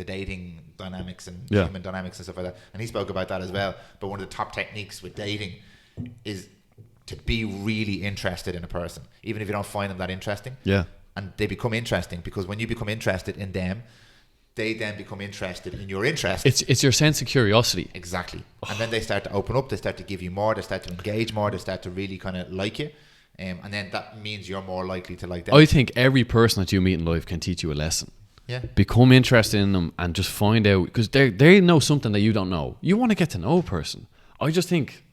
dynamics and human dynamics and stuff like that. And he spoke about that as well. But one of the top techniques with dating is to be really interested in a person, even if you don't find them that interesting. Yeah. And they become interesting because when you become interested in them, they then become interested in your interest. It's your sense of curiosity. Exactly. And then they start to open up, they start to give you more, they start to engage more, they start to really kind of like you. And then that means you're more likely to like them. I think every person that you meet in life can teach you a lesson. Yeah. Become interested in them and just find out, because they know something that you don't know. You want to get to know a person. I just think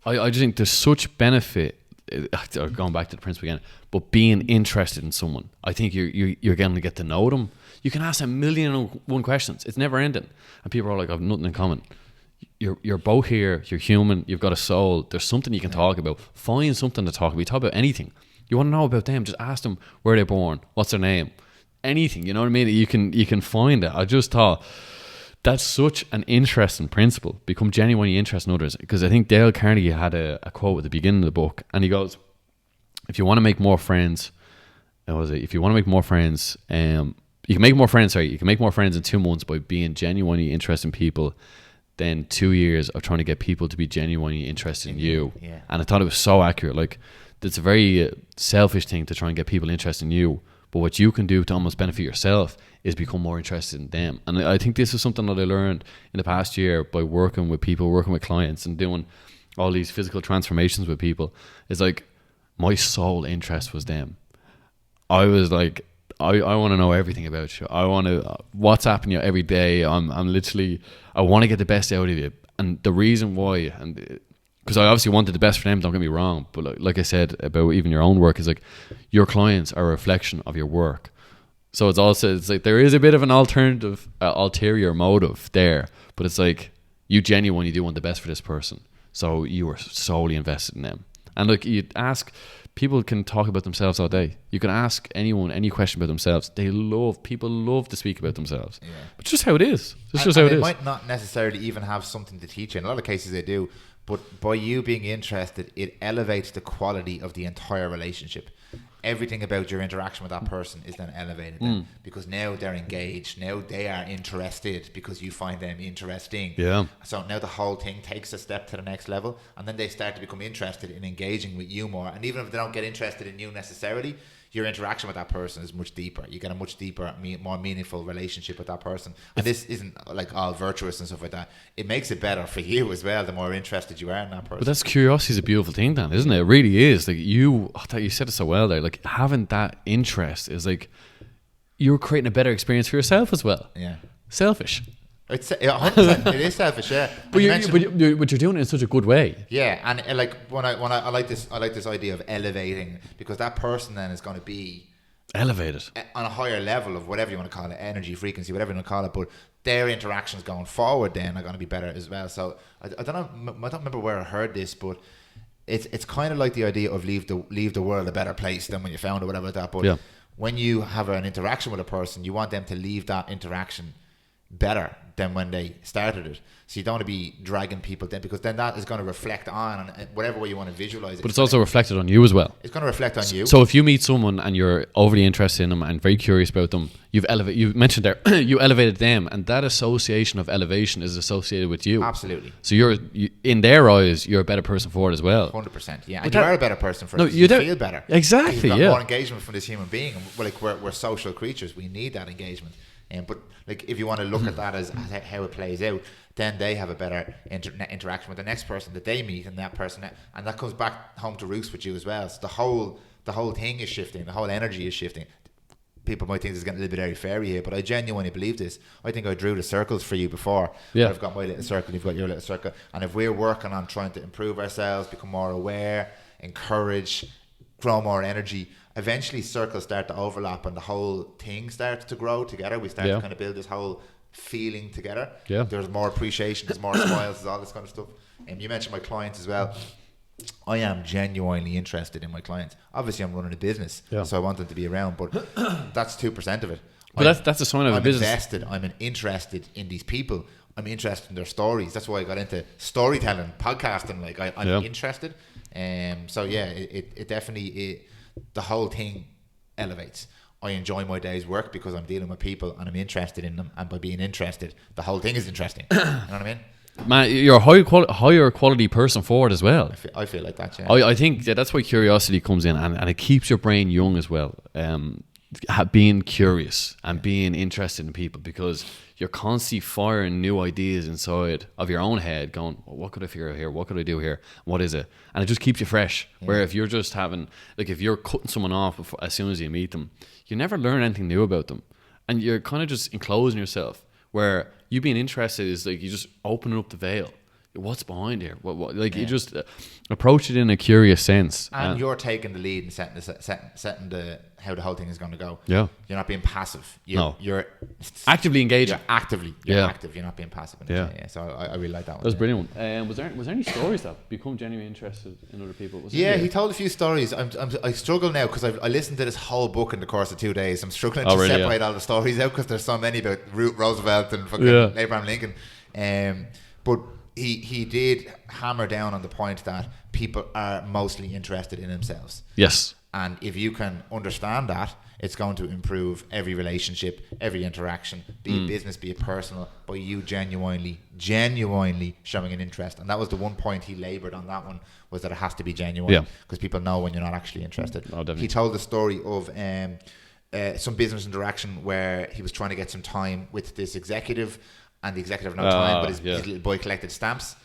there's such benefit, going back to the principle again, but being interested in someone. I think you're going to get to know them. You can ask a million and one questions. It's never ending. And people are like, I have nothing in common. You're both here. You're human. You've got a soul. There's something you can talk about. Find something to talk about. You talk about anything. You want to know about them, just ask them where they're born, what's their name, anything. You know what I mean? You can find it. I just thought that's such an interesting principle. Become genuinely interested in others. Because I think Dale Carnegie had a quote at the beginning of the book, and he goes, if you want to make more friends, if you want to make more friends, you can make more friends. You can make more friends in 2 months by being genuinely interested in people than 2 years of trying to get people to be genuinely interested in you. Yeah. And I thought it was so accurate. Like, it's a very selfish thing to try and get people interested in you. But what you can do to almost benefit yourself is become more interested in them. And I think this is something that I learned in the past year by working with people, working with clients, and doing all these physical transformations with people. It's like my sole interest was them. I was like, I want to know everything about you. I want to WhatsApp you every day. I'm literally, I want to get the best out of you. And the reason why, and because I obviously wanted the best for them, don't get me wrong, but like I said about even your own work, is like your clients are a reflection of your work. So it's like there is a bit of an alternative, ulterior motive there, but it's like you genuinely do want the best for this person. So you are solely invested in them. And like you ask, people can talk about themselves all day. You can ask anyone any question about themselves. People love to speak about themselves. Yeah. But just how it is. It's just how it is. They might not necessarily even have something to teach you. In a lot of cases they do. But by you being interested, it elevates the quality of the entire relationship. Everything about your interaction with that person is then elevated then, because now they're engaged. Now they are interested because you find them interesting. Yeah. So now the whole thing takes a step to the next level, and then they start to become interested in engaging with you more. And even if they don't get interested in you necessarily, your interaction with that person is much deeper. You get a much deeper, more meaningful relationship with that person. And this isn't like all virtuous and stuff like that. It makes it better for you as well, the more interested you are in that person. But that's curiosity is a beautiful thing, Dan, isn't it? It really is. Like you said it so well there. Like having that interest is like you're creating a better experience for yourself as well. Yeah. Selfish. It's 100%. It is selfish, yeah. But you're doing it in such a good way. Yeah, and like when I like this idea of elevating, because that person then is going to be elevated on a higher level of whatever you want to call it, energy, frequency, whatever you want to call it. But their interactions going forward then are going to be better as well. So I don't know. I don't remember where I heard this, but it's kind of like the idea of leave the world a better place than when you found it, or whatever like that. But when you have an interaction with a person, you want them to leave that interaction better than when they started it. So you don't want to be dragging people then, because then that is going to reflect on whatever way you want to visualize it. But it's also reflected on you as well. It's going to reflect on you. So if you meet someone and you're overly interested in them and very curious about them, you mentioned there, you elevated them, and that association of elevation is associated with you. Absolutely. So you in their eyes, you're a better person for it as well. 100%. Yeah, and you are a better person for it. You feel better. Exactly. You've got more engagement from this human being. Like we're social creatures. We need that engagement. But like if you want to look at that as how it plays out, then they have a better interaction with the next person that they meet, and that person, and that comes back home to roost with you as well. So the whole thing is shifting, the whole energy is shifting. People might think this is getting a little bit airy-fairy here, but I genuinely believe this. I think I drew the circles for you before. Yeah. I've got my little circle, you've got your little circle, and if we're working on trying to improve ourselves, become more aware, encourage, grow more energy, eventually circles start to overlap and the whole thing starts to grow together. We start to kind of build this whole feeling together. Yeah. There's more appreciation, there's more smiles, there's all this kind of stuff. And you mentioned my clients as well. I am genuinely interested in my clients. Obviously I'm running a business, so I want them to be around, but that's 2% of it. But that's a sign of a business. I'm interested in these people. I'm interested in their stories. That's why I got into storytelling, podcasting. Like I'm interested. So yeah, it definitely the whole thing elevates. I enjoy my day's work because I'm dealing with people and I'm interested in them, and by being interested, the whole thing is interesting. You know what I mean? Man, you're a higher quality person for it as well. I feel like that. Yeah. I think that's why curiosity comes in, and it keeps your brain young as well. Being curious and being interested in people, because you're constantly firing new ideas inside of your own head, going, well, what could I figure out here? What could I do here? What is it? And it just keeps you fresh. Yeah. Where if you're just having, like, if you're cutting someone off as soon as you meet them, you never learn anything new about them, and you're kind of just enclosing yourself. Where you being interested is like you just opening up the veil. What's behind here? You just approach it in a curious sense, and you're taking the lead and setting the how the whole thing is going to go. Yeah, you're not being passive. You're actively engaging. You're active. You're not being passive. So I really like that one. That was brilliant. Was there any stories that become genuinely interested in other people? He told a few stories. I struggle now because I listened to this whole book in the course of 2 days. I'm struggling to separate all the stories out because there's so many about Roosevelt and fucking Abraham Lincoln. But he did hammer down on the point that people are mostly interested in themselves. Yes. And if you can understand that, it's going to improve every relationship, every interaction, be it business, be it personal, by you genuinely showing an interest. And that was the one point he laboured on, that one, was that it has to be genuine, because people know when you're not actually interested. Oh, definitely. He told the story of some business interaction where he was trying to get some time with this executive, and the executive had no time, but his little boy collected stamps.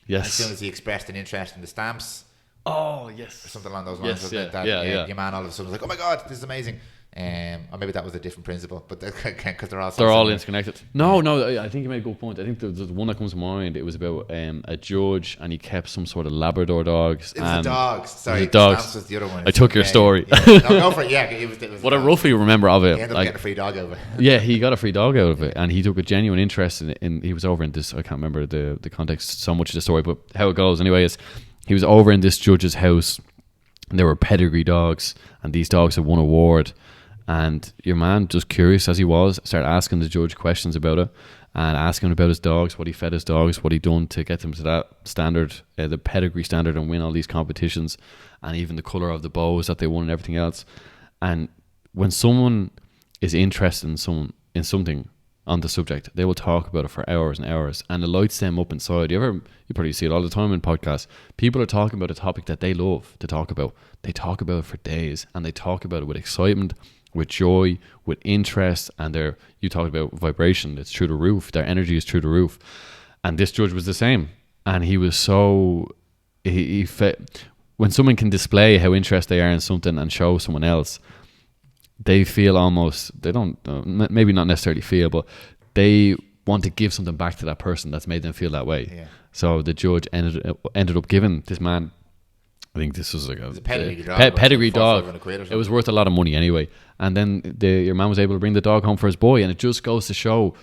Yes. As soon as he expressed an interest in the stamps, oh yes, something along those lines. Your man all of a sudden was like, "Oh my god, this is amazing." Or maybe that was a different principle, but because they're all interconnected. No, I think you made a good point. I think the one that comes to mind, it was about a judge, and he kept some sort of Labrador dogs. It was the dogs. Sorry, dogs. Was the other one. I took your story. No, go for it. Yeah, it was what I roughly remember of it. He ended up getting a free dog out of it. Yeah, he got a free dog out of it, and he took a genuine interest in. He was over in this. I can't remember the context so much of the story, but how it goes anyway is he was over in this judge's house, and there were pedigree dogs, and these dogs had won an award. And your man, just curious as he was, started asking the judge questions about it, and asking him about his dogs, what he fed his dogs, what he done to get them to that standard, the pedigree standard, and win all these competitions, and even the colour of the bows that they won and everything else. And when someone is interested in something, on the subject. They will talk about it for hours and hours, and it lights them up inside. You probably see it all the time in podcasts. People are talking about a topic that they love to talk about. They talk about it for days, and they talk about it with excitement, with joy, with interest, and you talked about vibration. It's through the roof. Their energy is through the roof. And this judge was the same, and he was so when someone can display how interested they are in something and show someone else, they feel almost, they don't, maybe not necessarily feel, but they want to give something back to that person that's made them feel that way. Yeah. So the judge ended up giving this man, I think this was like a pedigree dog. It was worth a lot of money anyway. And then your man was able to bring the dog home for his boy, and it just goes to show,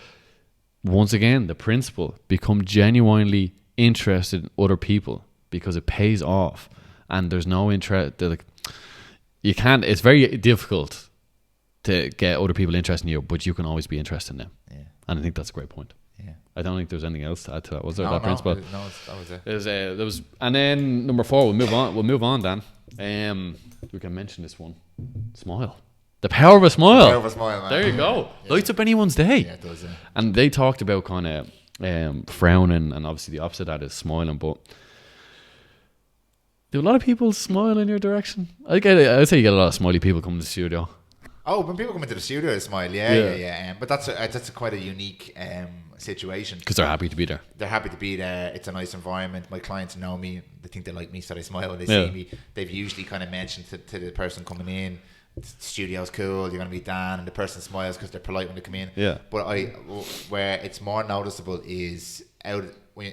once again, the principle: become genuinely interested in other people, because it pays off. And there's no interest. Like, you can't. It's very difficult to get other people interested in you, but you can always be interested in them. Yeah. And I think that's a great point. Yeah. I don't think there's anything else to add to that. Was there principle? No, that was it. There was, and then number 4. We'll move on, Dan. We can mention this one. Smile. The power of a smile. The power of a smile, man. There you go. Yeah. Lights up anyone's day. Yeah, it does. Yeah. And they talked about kind of frowning, and obviously the opposite of that is smiling, but. Do a lot of people smile in your direction? I'd say you get a lot of smiley people coming to the studio. Oh, when people come into the studio, they smile. Yeah. But that's quite a unique situation. Because they're happy to be there. They're happy to be there. It's a nice environment. My clients know me. They think they like me, so they smile when they see me. They've usually kind of mentioned to the person coming in, the studio's cool, you're going to meet Dan, and the person smiles because they're polite when they come in. Yeah. But where it's more noticeable is out when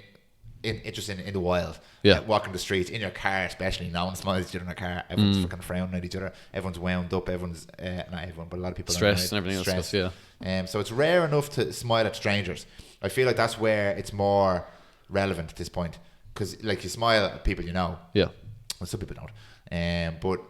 interesting in the wild. Yeah. Walking the streets, in your car especially, no one smiles at each other in their car. Everyone's fucking frowning at each other. Everyone's wound up. Everyone's not everyone, but a lot of people stressed and everything else. Yeah. So it's rare enough to smile at strangers. I feel like that's where it's more relevant at this point, because like you smile at people you know. Yeah. Well, some people don't. But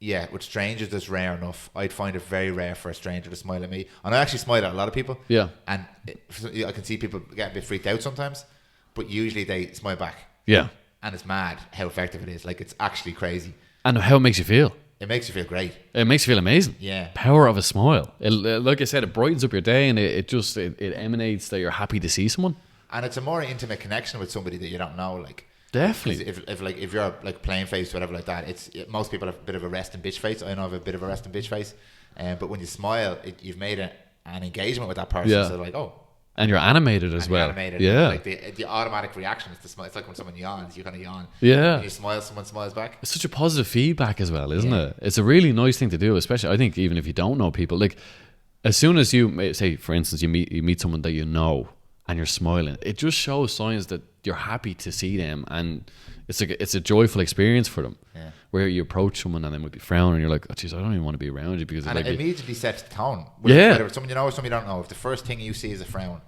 yeah, with strangers, it's rare enough. I'd find it very rare for a stranger to smile at me. And I actually smile at a lot of people. Yeah. And I can see people get a bit freaked out sometimes, but usually they smile back. Yeah. And it's mad how effective it is. Like, it's actually crazy. And how it makes you feel. It makes you feel great. It makes you feel amazing. Yeah. Power of a smile. Like I said, it brightens up your day, and it emanates that you're happy to see someone. And it's a more intimate connection with somebody that you don't know. Like, definitely. If you're like plain face, whatever like that, most people have a bit of a rest and bitch face. I know I have a bit of a rest and bitch face, but when you smile, you've made an engagement with that person. Yeah. So like, oh, and you're animated as well. Animated. Yeah. Like the automatic reaction is to smile. It's like when someone yawns, you kind of yawn. Yeah. When you smile, someone smiles back. It's such a positive feedback as well, isn't it? It's a really nice thing to do, especially I think even if you don't know people. Like, as soon as you say, for instance, you meet someone that you know and you're smiling, it just shows signs that you're happy to see them, and it's a joyful experience for them. Yeah. Where you approach someone and they might be frowning, and you're like, oh jeez, I don't even want to be around you, because it immediately sets the tone. Whether it's someone you know or someone you don't know, if the first thing you see is a frown,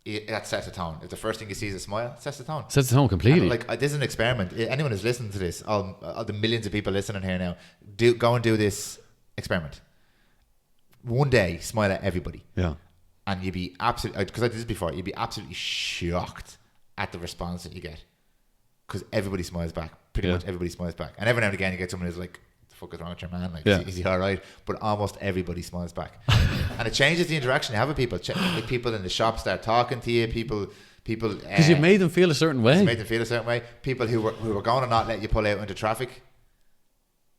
that sets the tone. If the first thing you see is a smile, it sets the tone. Sets the tone completely. And like, this is an experiment. Anyone who's listening to this, all the millions of people listening here now, go and do this experiment. One day, smile at everybody. Yeah. And you'd be absolutely, because I did this before, you'd be absolutely shocked at the response that you get, because everybody smiles back. Pretty much everybody smiles back. And every now and again you get someone who's like, the fuck is wrong with your man? Like, is he alright? But almost everybody smiles back. And it changes the interaction you have with people. Like, people in the shop start talking to you. People because you've made them feel a certain way. People who were going to not let you pull out into traffic,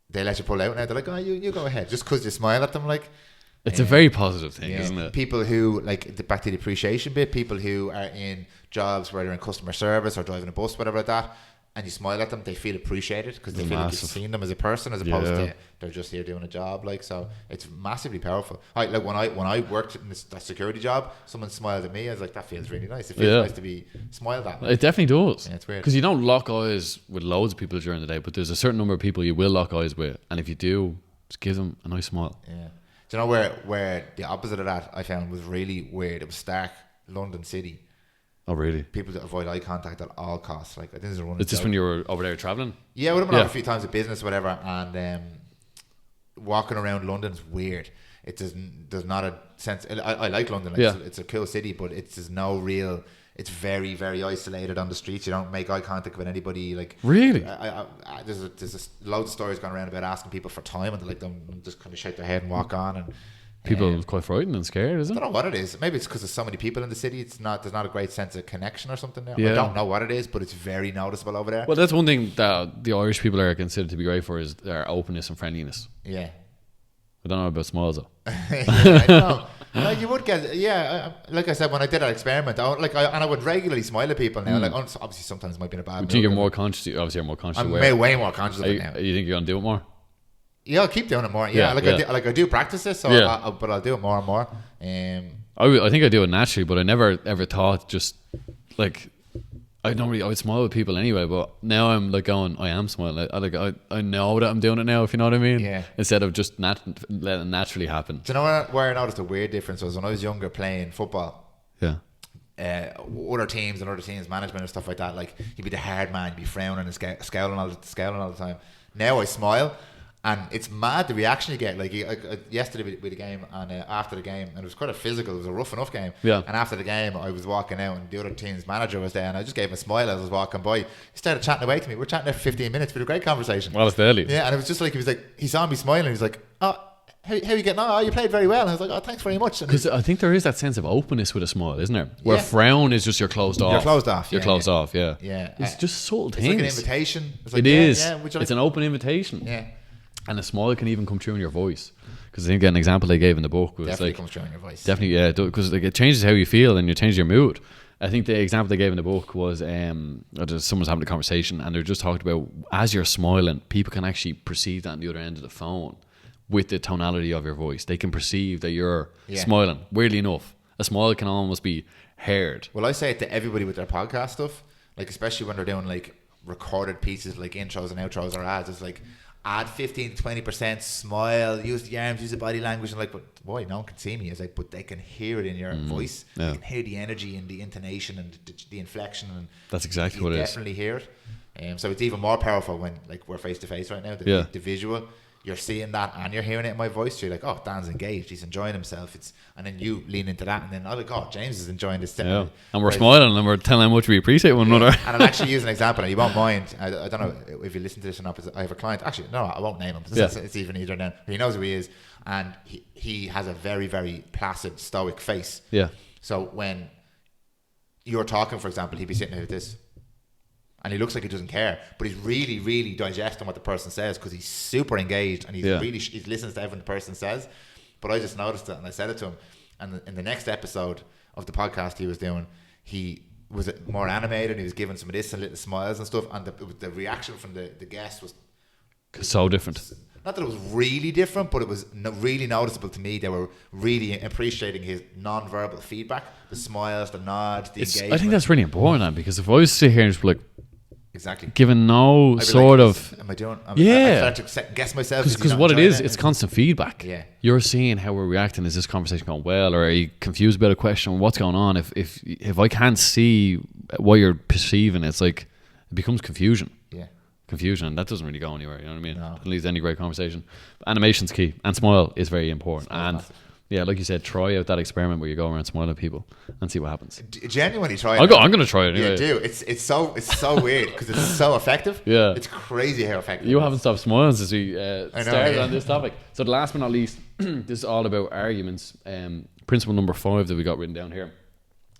they let you pull out now. They're like, oh, you go ahead, just because you smile at them. Like, it's a very positive thing, isn't it? People who, like, back to the appreciation bit, people who are in jobs where they're in customer service or driving a bus, whatever like that, and you smile at them, they feel appreciated, because they feel like you've seen them as a person, as opposed to they're just here doing a job. Like, so it's massively powerful. Like when I worked in that security job, someone smiled at me. I was like, that feels really nice. It feels nice to be smiled at. It definitely does. Yeah, it's weird, because you don't lock eyes with loads of people during the day, but there's a certain number of people you will lock eyes with, and if you do, just give them a nice smile. Yeah. Do you know where the opposite of that I found was really weird? It was Stark, London City. Oh, really? People that avoid eye contact at all costs. Like, I think there's a running Is this joke. when you were over there travelling? Yeah, I would have been over a few times at business or whatever, and walking around London's weird. There's not a sense. I like London. Like, it's a cool city, but there's no real. It's very, very isolated on the streets. You don't make eye contact with anybody. Like, really, there's loads of stories going around about asking people for time, and they're like, them just kind of shake their head and walk on. And People are quite frightened and scared, isn't I it? don't know what it is. Maybe it's because there's so many people in the city. There's not a great sense of connection or something there. Yeah. I don't know what it is, but it's very noticeable over there. Well, that's one thing that the Irish people are considered to be great for is their openness and friendliness. Yeah. I don't know about smiles though. Yeah, I know. Like you would get, like I said, when I did that experiment, I would regularly smile at people now. Like obviously sometimes it might be in a bad mood. Do you think you're more conscious? Obviously, you're more conscious. I'm aware. way more conscious of it now. You think you're gonna do it more? Yeah, I'll keep doing it more. I do practice this, so but I'll do it more and more. I think I do it naturally, but I never ever thought just like I would smile with people anyway, but now I'm like going, I am smiling. I know that I'm doing it now, if you know what I mean. Yeah. Instead of just letting it naturally happen. Do you know where I noticed a weird difference was when I was younger playing football? Yeah. Other teams management and stuff like that, like you'd be the hard man, you'd be frowning and scowling all the time. Now I smile. And it's mad the reaction you get. Like yesterday with the game and after the game, and it was quite a physical. It was a rough enough game. Yeah. And after the game, I was walking out, and the other team's manager was there, and I just gave him a smile as I was walking by. He started chatting away to me. We're chatting there for 15 minutes. We had a great conversation. Well, it's daily. Yeah, and it was just like he saw me smiling. He was like, "Oh, how are you getting on? Oh, you played very well." And I was like, "Oh, thanks very much." Because I think there is that sense of openness with a smile, isn't there? Where frown is just you're closed off. You're closed off. You're closed off. Yeah. Yeah. It's just subtle things. It's like an invitation. It's like, it is. Yeah, it's an open invitation. Yeah. And a smile can even come through in your voice. Because I think an example they gave in the book was definitely like comes through in your voice. Definitely, yeah, because like it changes how you feel and you change your mood. I think the example they gave in the book was someone's having a conversation and they're just talking about as you're smiling, people can actually perceive that on the other end of the phone with the tonality of your voice. They can perceive that you're smiling. Weirdly enough, a smile can almost be heard. Well, I say it to everybody with their podcast stuff, like especially when they're doing like recorded pieces like intros and outros or ads. It's like add 15-20%, smile, use the arms, use the body language. And like, but boy, no one can see me. It's like, but they can hear it in your voice. Yeah. They can hear the energy and the intonation and the inflection. And that's exactly what it is. Definitely hear it. So it's even more powerful when like we're face to face right now. The visual, you're seeing that and you're hearing it in my voice. So you're like, oh, Dan's engaged. He's enjoying himself. And then you lean into that, and then oh, like, oh, James is enjoying this. Yeah. And we're smiling and we're telling how much we appreciate one another. And I'll actually use an example, and you won't mind. I don't know if you listen to this or not. But I have a client. Actually, no, I won't name him. It's even easier now. He knows who he is, and he has a very, very placid, stoic face. Yeah. So when you're talking, for example, he'd be sitting there like this. And he looks like he doesn't care, but he's really, really digesting what the person says because he's super engaged and he listens to everything the person says. But I just noticed it and I said it to him. And in the next episode of the podcast he was doing, he was more animated. He was giving some of this and little smiles and stuff. And the reaction from the guest was so different. Not that it was really different, but it was really noticeable to me. They were really appreciating his non-verbal feedback, the smiles, the nods, the engagement. I think that's really important, man, because if I was to sit here and just be like, exactly. Given no sort of... Am I doing... I start to guess myself. Because what it is, it's constant feedback. Yeah. You're seeing how we're reacting. Is this conversation going well? Or are you confused about a question? What's going on? If I can't see what you're perceiving, it's like... It becomes confusion. Yeah. Confusion. And that doesn't really go anywhere. You know what I mean? No. It leads to any great conversation. But animation's key. And smile is very important. And... massive. Yeah, like you said, try out that experiment where you go around smiling at people and see what happens. Genuinely try it. I'm going to try it anyway. Yeah, do. It's so weird because it's so effective. Yeah. It's crazy how effective You haven't stopped smiling since we started on this topic. So the last but not least, this is all about arguments. Principle number 5 that we got written down here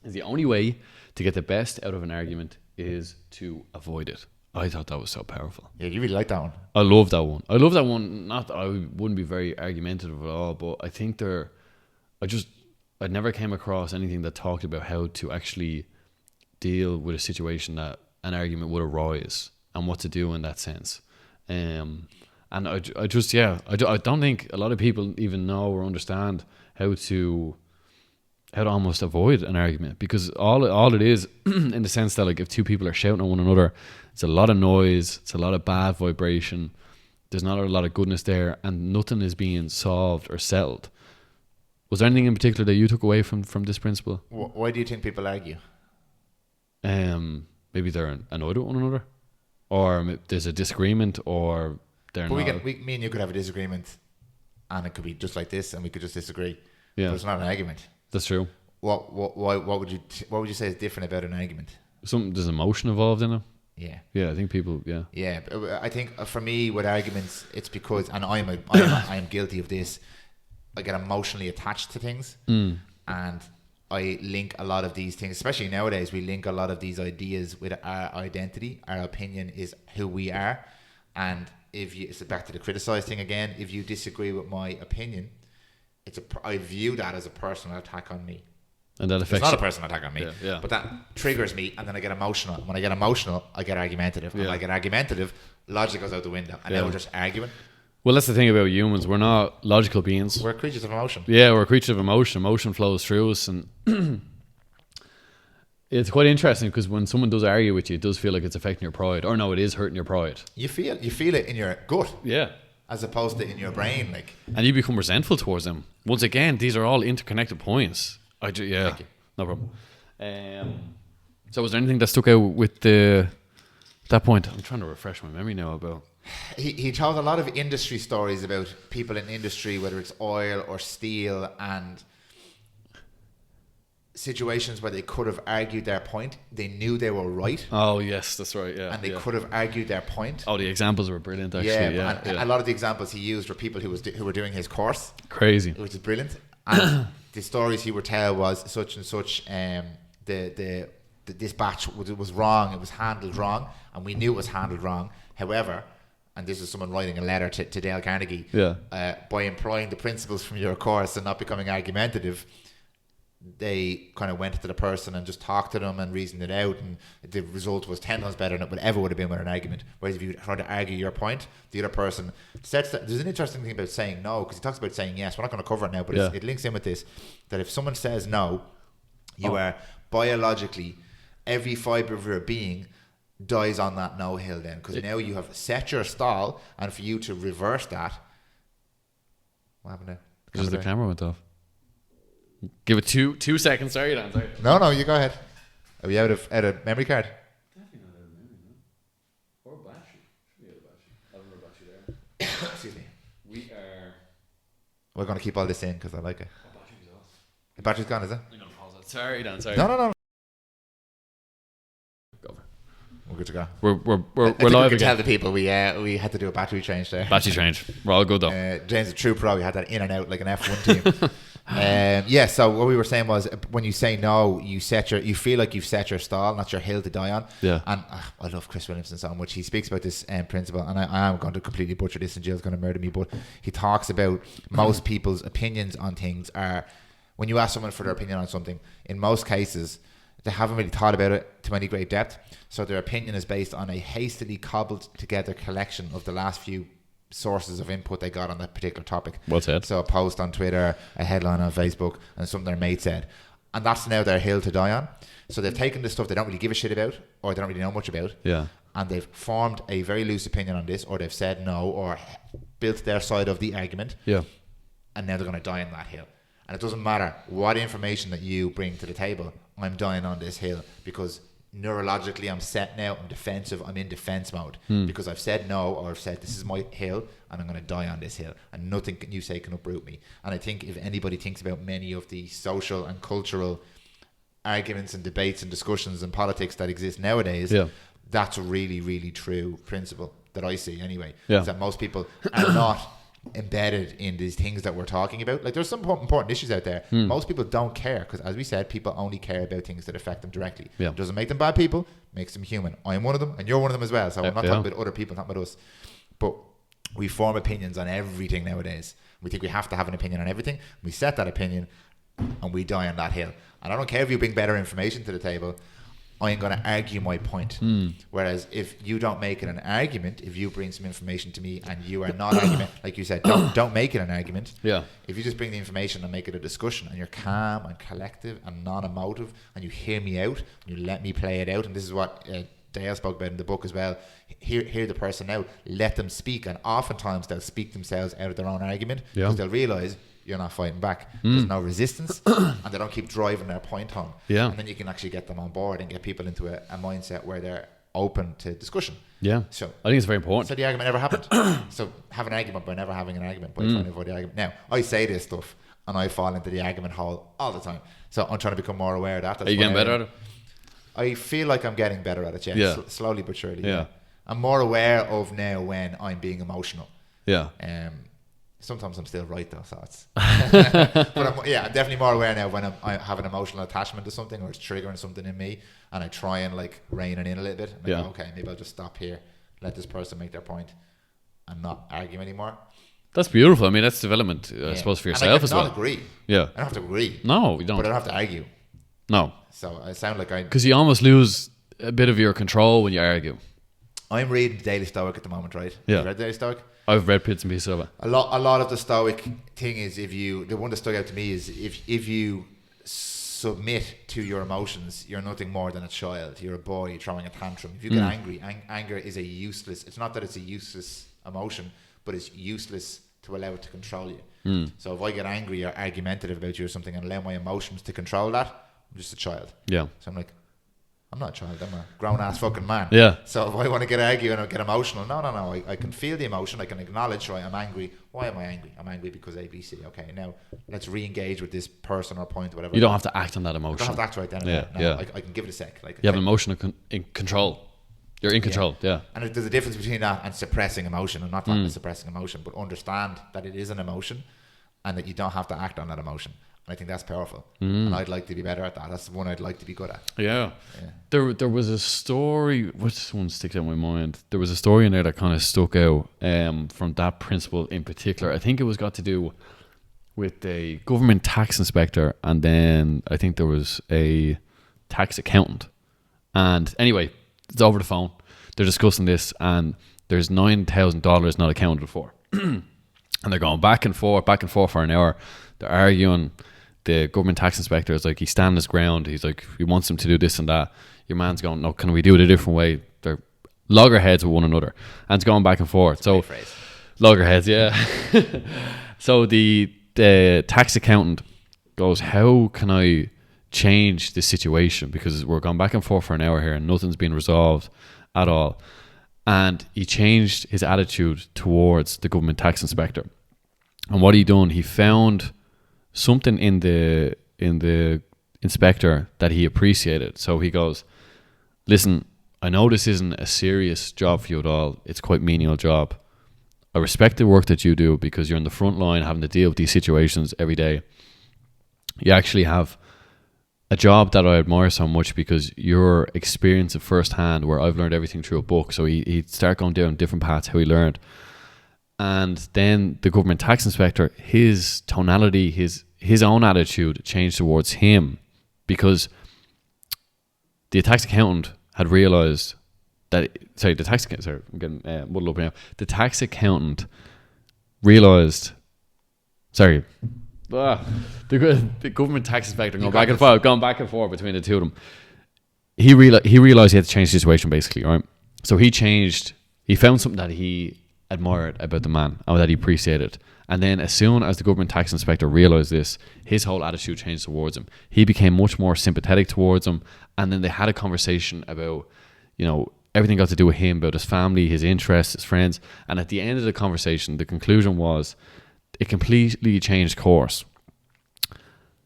is the only way to get the best out of an argument is to avoid it. I thought that was so powerful. Yeah, you really like that one. I love that one. I love that one. Not that I wouldn't be very argumentative at all, but I think I never came across anything that talked about how to actually deal with a situation that an argument would arise and what to do in that sense. And I don't think a lot of people even know or understand how to almost avoid an argument, because all it is in the sense that like if two people are shouting at one another, it's a lot of noise, it's a lot of bad vibration, there's not a lot of goodness there, and nothing is being solved or settled. Was there anything in particular that you took away from this principle? Why do you think people argue? Maybe they're annoyed with one another, or there's a disagreement, or they're not. Me and you could have a disagreement, and it could be just like this, and we could just disagree. Yeah, but it's not an argument. That's true. What would you say is different about an argument? There's emotion involved in it. Yeah, I think people. Yeah, I think for me with arguments, it's because, and I am guilty of this. I get emotionally attached to things, and I link a lot of these things, especially nowadays, we link a lot of these ideas with our identity. Our opinion is who we are. And if you, it's back to the criticize thing again, if you disagree with my opinion, I view that as a personal attack on me. And that affects it's not a personal attack on me, yeah. but that triggers me, and then I get emotional. When I get emotional, I get argumentative. When I get argumentative, logic goes out the window, and now we're just arguing. Well, that's the thing about humans. We're not logical beings. We're creatures of emotion. Yeah, we're creatures of emotion. Emotion flows through us, and it's quite interesting because when someone does argue with you, it does feel like it's affecting your pride. Or no, it is hurting your pride. You feel it in your gut. Yeah. As opposed to in your brain, like. And you become resentful towards them. Once again, these are all interconnected points. Thank you. No problem. So was there anything that stuck out with that point? I'm trying to refresh my memory now about. He told a lot of industry stories about people in industry, whether it's oil or steel, and situations where they could have argued their point. They knew they were right. Oh yes, that's right. Yeah, and they could have argued their point. Oh, the examples were brilliant. Actually, A lot of the examples he used were people who were doing his course. Crazy, which is brilliant. And the stories he would tell was such and such. This batch was wrong. It was handled wrong, and we knew it was handled wrong. However. And this is someone writing a letter to Dale Carnegie. By employing the principles from your course and not becoming argumentative, they kind of went to the person and just talked to them and reasoned it out, and the result was 10 times better than it would ever would have been with an argument. Whereas if you try to argue your point, the other person sets that. There's an interesting thing about saying no, because he talks about saying yes. We're not going to cover it now, but it links in with this, that if someone says no, you are biologically, every fibre of your being dies on that no hill then, because now you have set your stall, and for you to reverse that, what happened there? Because the camera went off. Give it 2 seconds. Sorry, Dan. Sorry. No, you go ahead. Are we out of memory card? Definitely not out of memory, no. Or battery. Should be out of battery. I have another battery there. Excuse me. We're going to keep all this in because I like it. The battery's off. The battery's gone, is it? I'm going to pause it. Sorry, Dan. Sorry. No. Go. We're good to go. We're live live again. again. Tell the people we had to do a battery change there. Battery change. We're all good though. James, a true pro, we had that in and out like an F1 team. So what we were saying was, when you say no, you feel like you've set your stall, not your hill to die on. Yeah. And I love Chris Williamson so much. He speaks about this principle, and I am going to completely butcher this, and Jill's going to murder me, but he talks about most people's opinions on things are, when you ask someone for their opinion on something, in most cases, they haven't really thought about it to any great depth. So their opinion is based on a hastily cobbled together collection of the last few sources of input they got on that particular topic. What's it? So a post on Twitter, a headline on Facebook, and something their mate said. And that's now their hill to die on. So they've taken the stuff they don't really give a shit about, or they don't really know much about. Yeah. And they've formed a very loose opinion on this, or they've said no, or built their side of the argument. Yeah. And now they're going to die on that hill. And it doesn't matter what information that you bring to the table, I'm dying on this hill, because neurologically I'm set now, I'm defensive, I'm in defense mode, because I've said no, or I've said this is my hill and I'm going to die on this hill, and nothing you say can uproot me. And I think if anybody thinks about many of the social and cultural arguments and debates and discussions and politics that exist nowadays, that's a really, really true principle that I see anyway, is that most people are not embedded in these things that we're talking about. Like, there's some important issues out there. Most people don't care, because as we said, people only care about things that affect them directly. It doesn't make them bad people, makes them human. I'm one of them and you're one of them as well, so I'm not talking about other people, not about us. But we form opinions on everything nowadays. We think we have to have an opinion on everything. We set that opinion and we die on that hill. And I don't care if you bring better information to the table, I'm going to argue my point. Whereas if you don't make it an argument, if you bring some information to me and you are not argument, like you said, don't make it an argument. Yeah. If you just bring the information and make it a discussion, and you're calm and collective and non-emotive, and you hear me out, and you let me play it out, and this is what Dale spoke about in the book as well. Hear the person out, let them speak, and oftentimes they'll speak themselves out of their own argument, because they'll realise you're not fighting back. There's no resistance, and they don't keep driving their point home. And then you can actually get them on board and get people into a mindset where they're open to discussion. So I think it's very important. So the argument never happened. So have an argument by never having an argument, by trying to avoid the argument. Now, I say this stuff and I fall into the argument hole all the time. So I'm trying to become more aware of that. That's Are you getting better at it? I feel like I'm getting better at it, slowly but surely. Yeah. I'm more aware of now when I'm being emotional. Sometimes I'm still right though, so it's. But I'm definitely more aware now when I have an emotional attachment to something or it's triggering something in me, and I try and like rein it in a little bit. And I go, okay, maybe I'll just stop here, let this person make their point, and not argue anymore. That's beautiful. I mean, that's development, I suppose, for yourself as well. I don't agree. Yeah. I don't have to agree. No, you don't. But I don't have to argue. No. So I sound like because you almost lose a bit of your control when you argue. I'm reading the Daily Stoic at the moment, right? Yeah. You read the Daily Stoic? I've read bits and pieces of it. A lot of the Stoic thing is the one that stuck out to me is if you submit to your emotions, you're nothing more than a child. You're a boy throwing a tantrum. If you get angry, anger is it's not that it's a useless emotion, but it's useless to allow it to control you. So if I get angry or argumentative about you or something and allow my emotions to control that, I'm just a child. Yeah. So I'm like, I'm not a child, I'm a grown-ass fucking man. Yeah. So if I want to get argue and I get emotional, no. I can feel the emotion. I can acknowledge, right, I'm angry. Why am I angry? I'm angry because A, B, C. Okay, now let's re-engage with this person or point or whatever. You don't have to act on that emotion. I don't have to act right then. Yeah. I can give it a sec. Like, you have emotional in control. You're in control, yeah. And there's a difference between that and suppressing emotion. I'm not talking about suppressing emotion, but understand that it is an emotion and that you don't have to act on that emotion. And I think that's powerful. And I'd like to be better at that. That's the one I'd like to be good at. Yeah. There was a story, which one sticks out in my mind? There was a story in there that kind of stuck out from that principle in particular. I think it was got to do with a government tax inspector, and then I think there was a tax accountant. And anyway, it's over the phone. They're discussing this, and there's $9,000 not accounted for. And they're going back and forth for an hour. They're arguing. The government tax inspector is like, he's standing his ground. He's like, he wants them to do this and that. Your man's going, no, can we do it a different way? They're loggerheads with one another. And it's going back and forth. So, loggerheads, yeah. So the tax accountant goes, how can I change the situation? Because we're going back and forth for an hour here and nothing's been resolved at all. And he changed his attitude towards the government tax inspector. And what he done, he found something in the inspector that he appreciated. So he goes, listen, I know this isn't a serious job for you at all. It's quite a menial job. I respect the work that you do because you're in the front line having to deal with these situations every day. You actually have a job that I admire so much because your experience of firsthand, where I've learned everything through a book. So he'd start going down different paths, how he learned. And then the government tax inspector, his tonality, his own attitude changed towards him, because the tax accountant had realized that, I'm getting muddled up now. The tax accountant realized, the government tax inspector going back and forth between the two of them. He realized he had to change the situation, basically, right? So he found something that he admired about the man and that he appreciated. And then as soon as the government tax inspector realized this, his whole attitude changed towards him. He became much more sympathetic towards him. And then they had a conversation about, everything got to do with him, about his family, his interests, his friends. And at the end of the conversation, the conclusion was it completely changed course.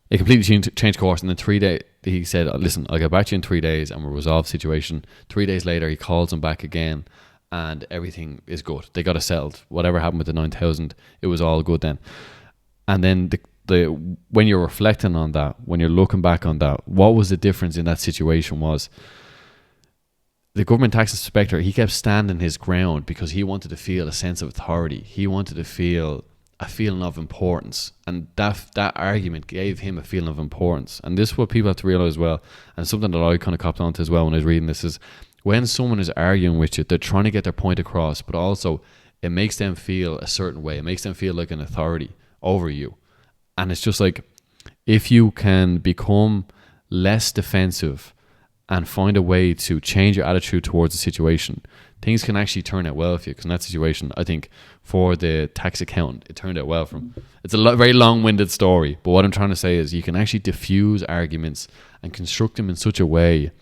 And then 3 days, he said, listen, I'll get back to you in 3 days and we'll resolve the situation. 3 days later, he calls him back again and everything is good. They got it settled. Whatever happened with the 9,000, it was all good then. And then when you're reflecting on that, when you're looking back on that, what was the difference in that situation was the government tax inspector, he kept standing his ground because he wanted to feel a sense of authority. He wanted to feel a feeling of importance, and that argument gave him a feeling of importance. And this is what people have to realize as well, and something that I kind of copped onto as well when I was reading this, is when someone is arguing with you, they're trying to get their point across, but also it makes them feel a certain way. It makes them feel like an authority over you. And it's just like, if you can become less defensive and find a way to change your attitude towards the situation, things can actually turn out well for you. Because in that situation, I think for the tax accountant, it turned out well for him. It's a very long-winded story, but what I'm trying to say is you can actually diffuse arguments and construct them in such a way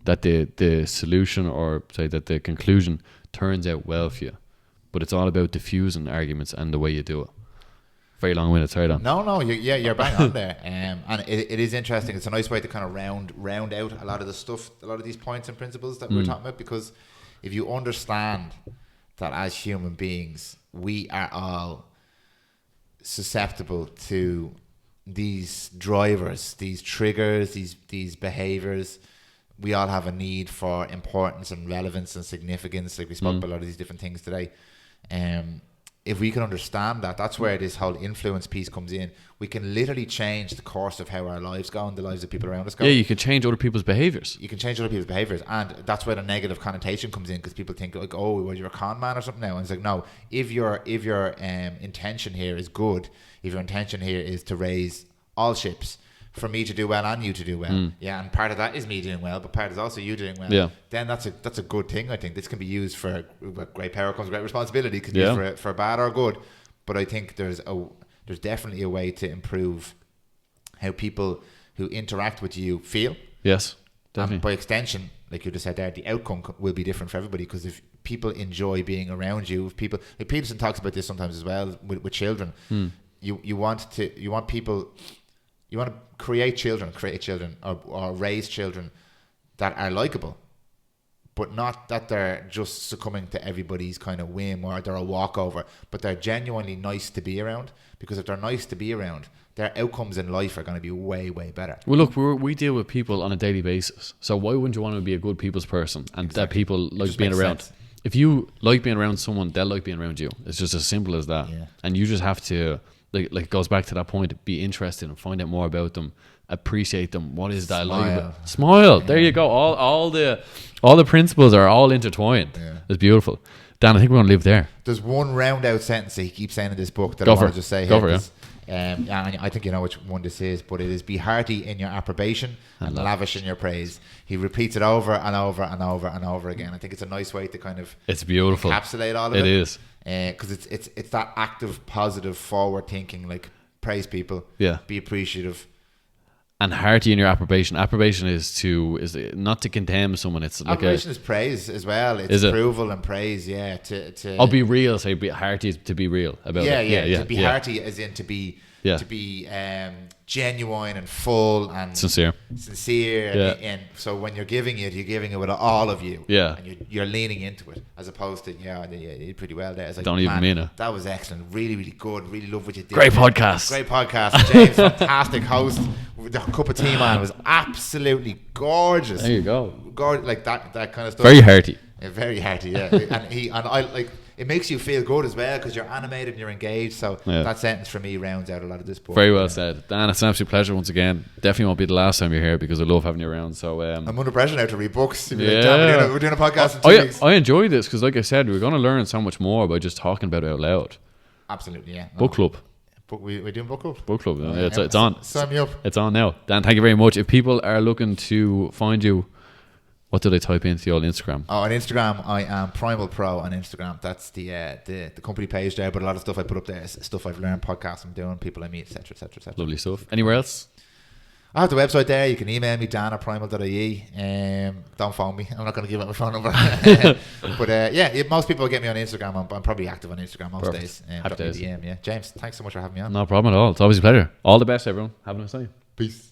that the solution, or say that the conclusion, turns out well for you. But it's all about diffusing arguments and the way you do it. Very long-winded, sorry, Dan. No, you're bang on there. And it is interesting. It's a nice way to kind of round out a lot of the stuff, a lot of these points and principles that we're talking about, because if you understand that as human beings, we are all susceptible to these drivers, these triggers, these behaviors. We all have a need for importance and relevance and significance. Like we spoke about a lot of these different things today. If we can understand that, that's where this whole influence piece comes in. We can literally change the course of how our lives go and the lives of people around us go. Yeah, you can change other people's behaviours. You can change other people's behaviours, and that's where the negative connotation comes in, because people think like, oh, well, you're a con man or something now. And it's like, no, if your intention here is good, if your intention here is to raise all ships, for me to do well and you to do well, and part of that is me doing well, but part is also you doing well. Then that's a good thing. I think this can be used for great power comes great responsibility. It can be used for bad or good, but I think there's definitely a way to improve how people who interact with you feel. Yes, definitely. And by extension, like you just said there, the outcome will be different for everybody, because if people enjoy being around you, if people, like Peterson talks about this sometimes as well with children, you want to create children or raise children that are likable, but not that they're just succumbing to everybody's kind of whim or they're a walkover, but they're genuinely nice to be around. Because if they're nice to be around, their outcomes in life are going to be way, way better. Well, look, we deal with people on a daily basis. So why wouldn't you want to be a good people's person and that people like being around? Sense. If you like being around someone, they'll like being around you. It's just as simple as that. Yeah. And you just have to... Like it goes back to that point, be interested and find out more about them, appreciate them. What is that like? Smile. There you go. All the principles are all intertwined. It's beautiful. Dan, I think we're going to leave there. There's one round out sentence that he keeps saying in this book that I want to just say here. And I think you know which one this is, but it is: be hearty in your approbation and lavish in your praise. He repeats it over and over and over and over again. I think it's a nice way to kind of it's beautiful encapsulate all of it. It is. Because it's that active, positive, forward thinking, like praise people, be appreciative, and hearty in your approbation. Approbation is not to condemn someone. It's like approbation is praise as well. It's approval and praise. Yeah, to be real. Say be hearty is to be real about it. To be hearty as in to be genuine and full and sincere. And so when you're giving it with all of you. And you're leaning into it, as opposed to you did pretty well there. It's like, don't even mean it. That was excellent. Really, really good. Really love what you did. Great podcast. James, fantastic host. The cup of tea, man, was absolutely gorgeous. There you go. Gorgeous, like that kind of stuff. Very hearty. Very hearty, yeah. and I like. It makes you feel good as well because you're animated and you're engaged. So that sentence for me rounds out a lot of this book. Very well said. Dan, it's an absolute pleasure once again. Definitely won't be the last time you're here because I love having you around. So I'm under pressure now to read books. We're doing a podcast in 2 weeks. I enjoy this because, like I said, we're going to learn so much more by just talking about it out loud. Absolutely, yeah. Book club. We're doing book club? Book club, it's on. Sign me up. It's on now. Dan, thank you very much. If people are looking to find you, what do they type into the old Instagram? Oh, on Instagram, I am Primal Pro on Instagram. That's the company page there, but a lot of stuff I put up there is stuff I've learned, podcasts I'm doing, people I meet, etc., etc., etc. Lovely stuff. Anywhere else? I have the website there. You can email me, dan@primal.ie. Don't phone me. I'm not going to give out my phone number. But most people get me on Instagram. I'm probably active on Instagram most days. Happy days. DM, yeah. James, thanks so much for having me on. No problem at all. It's always a pleasure. All the best, everyone. Have a nice day. Peace.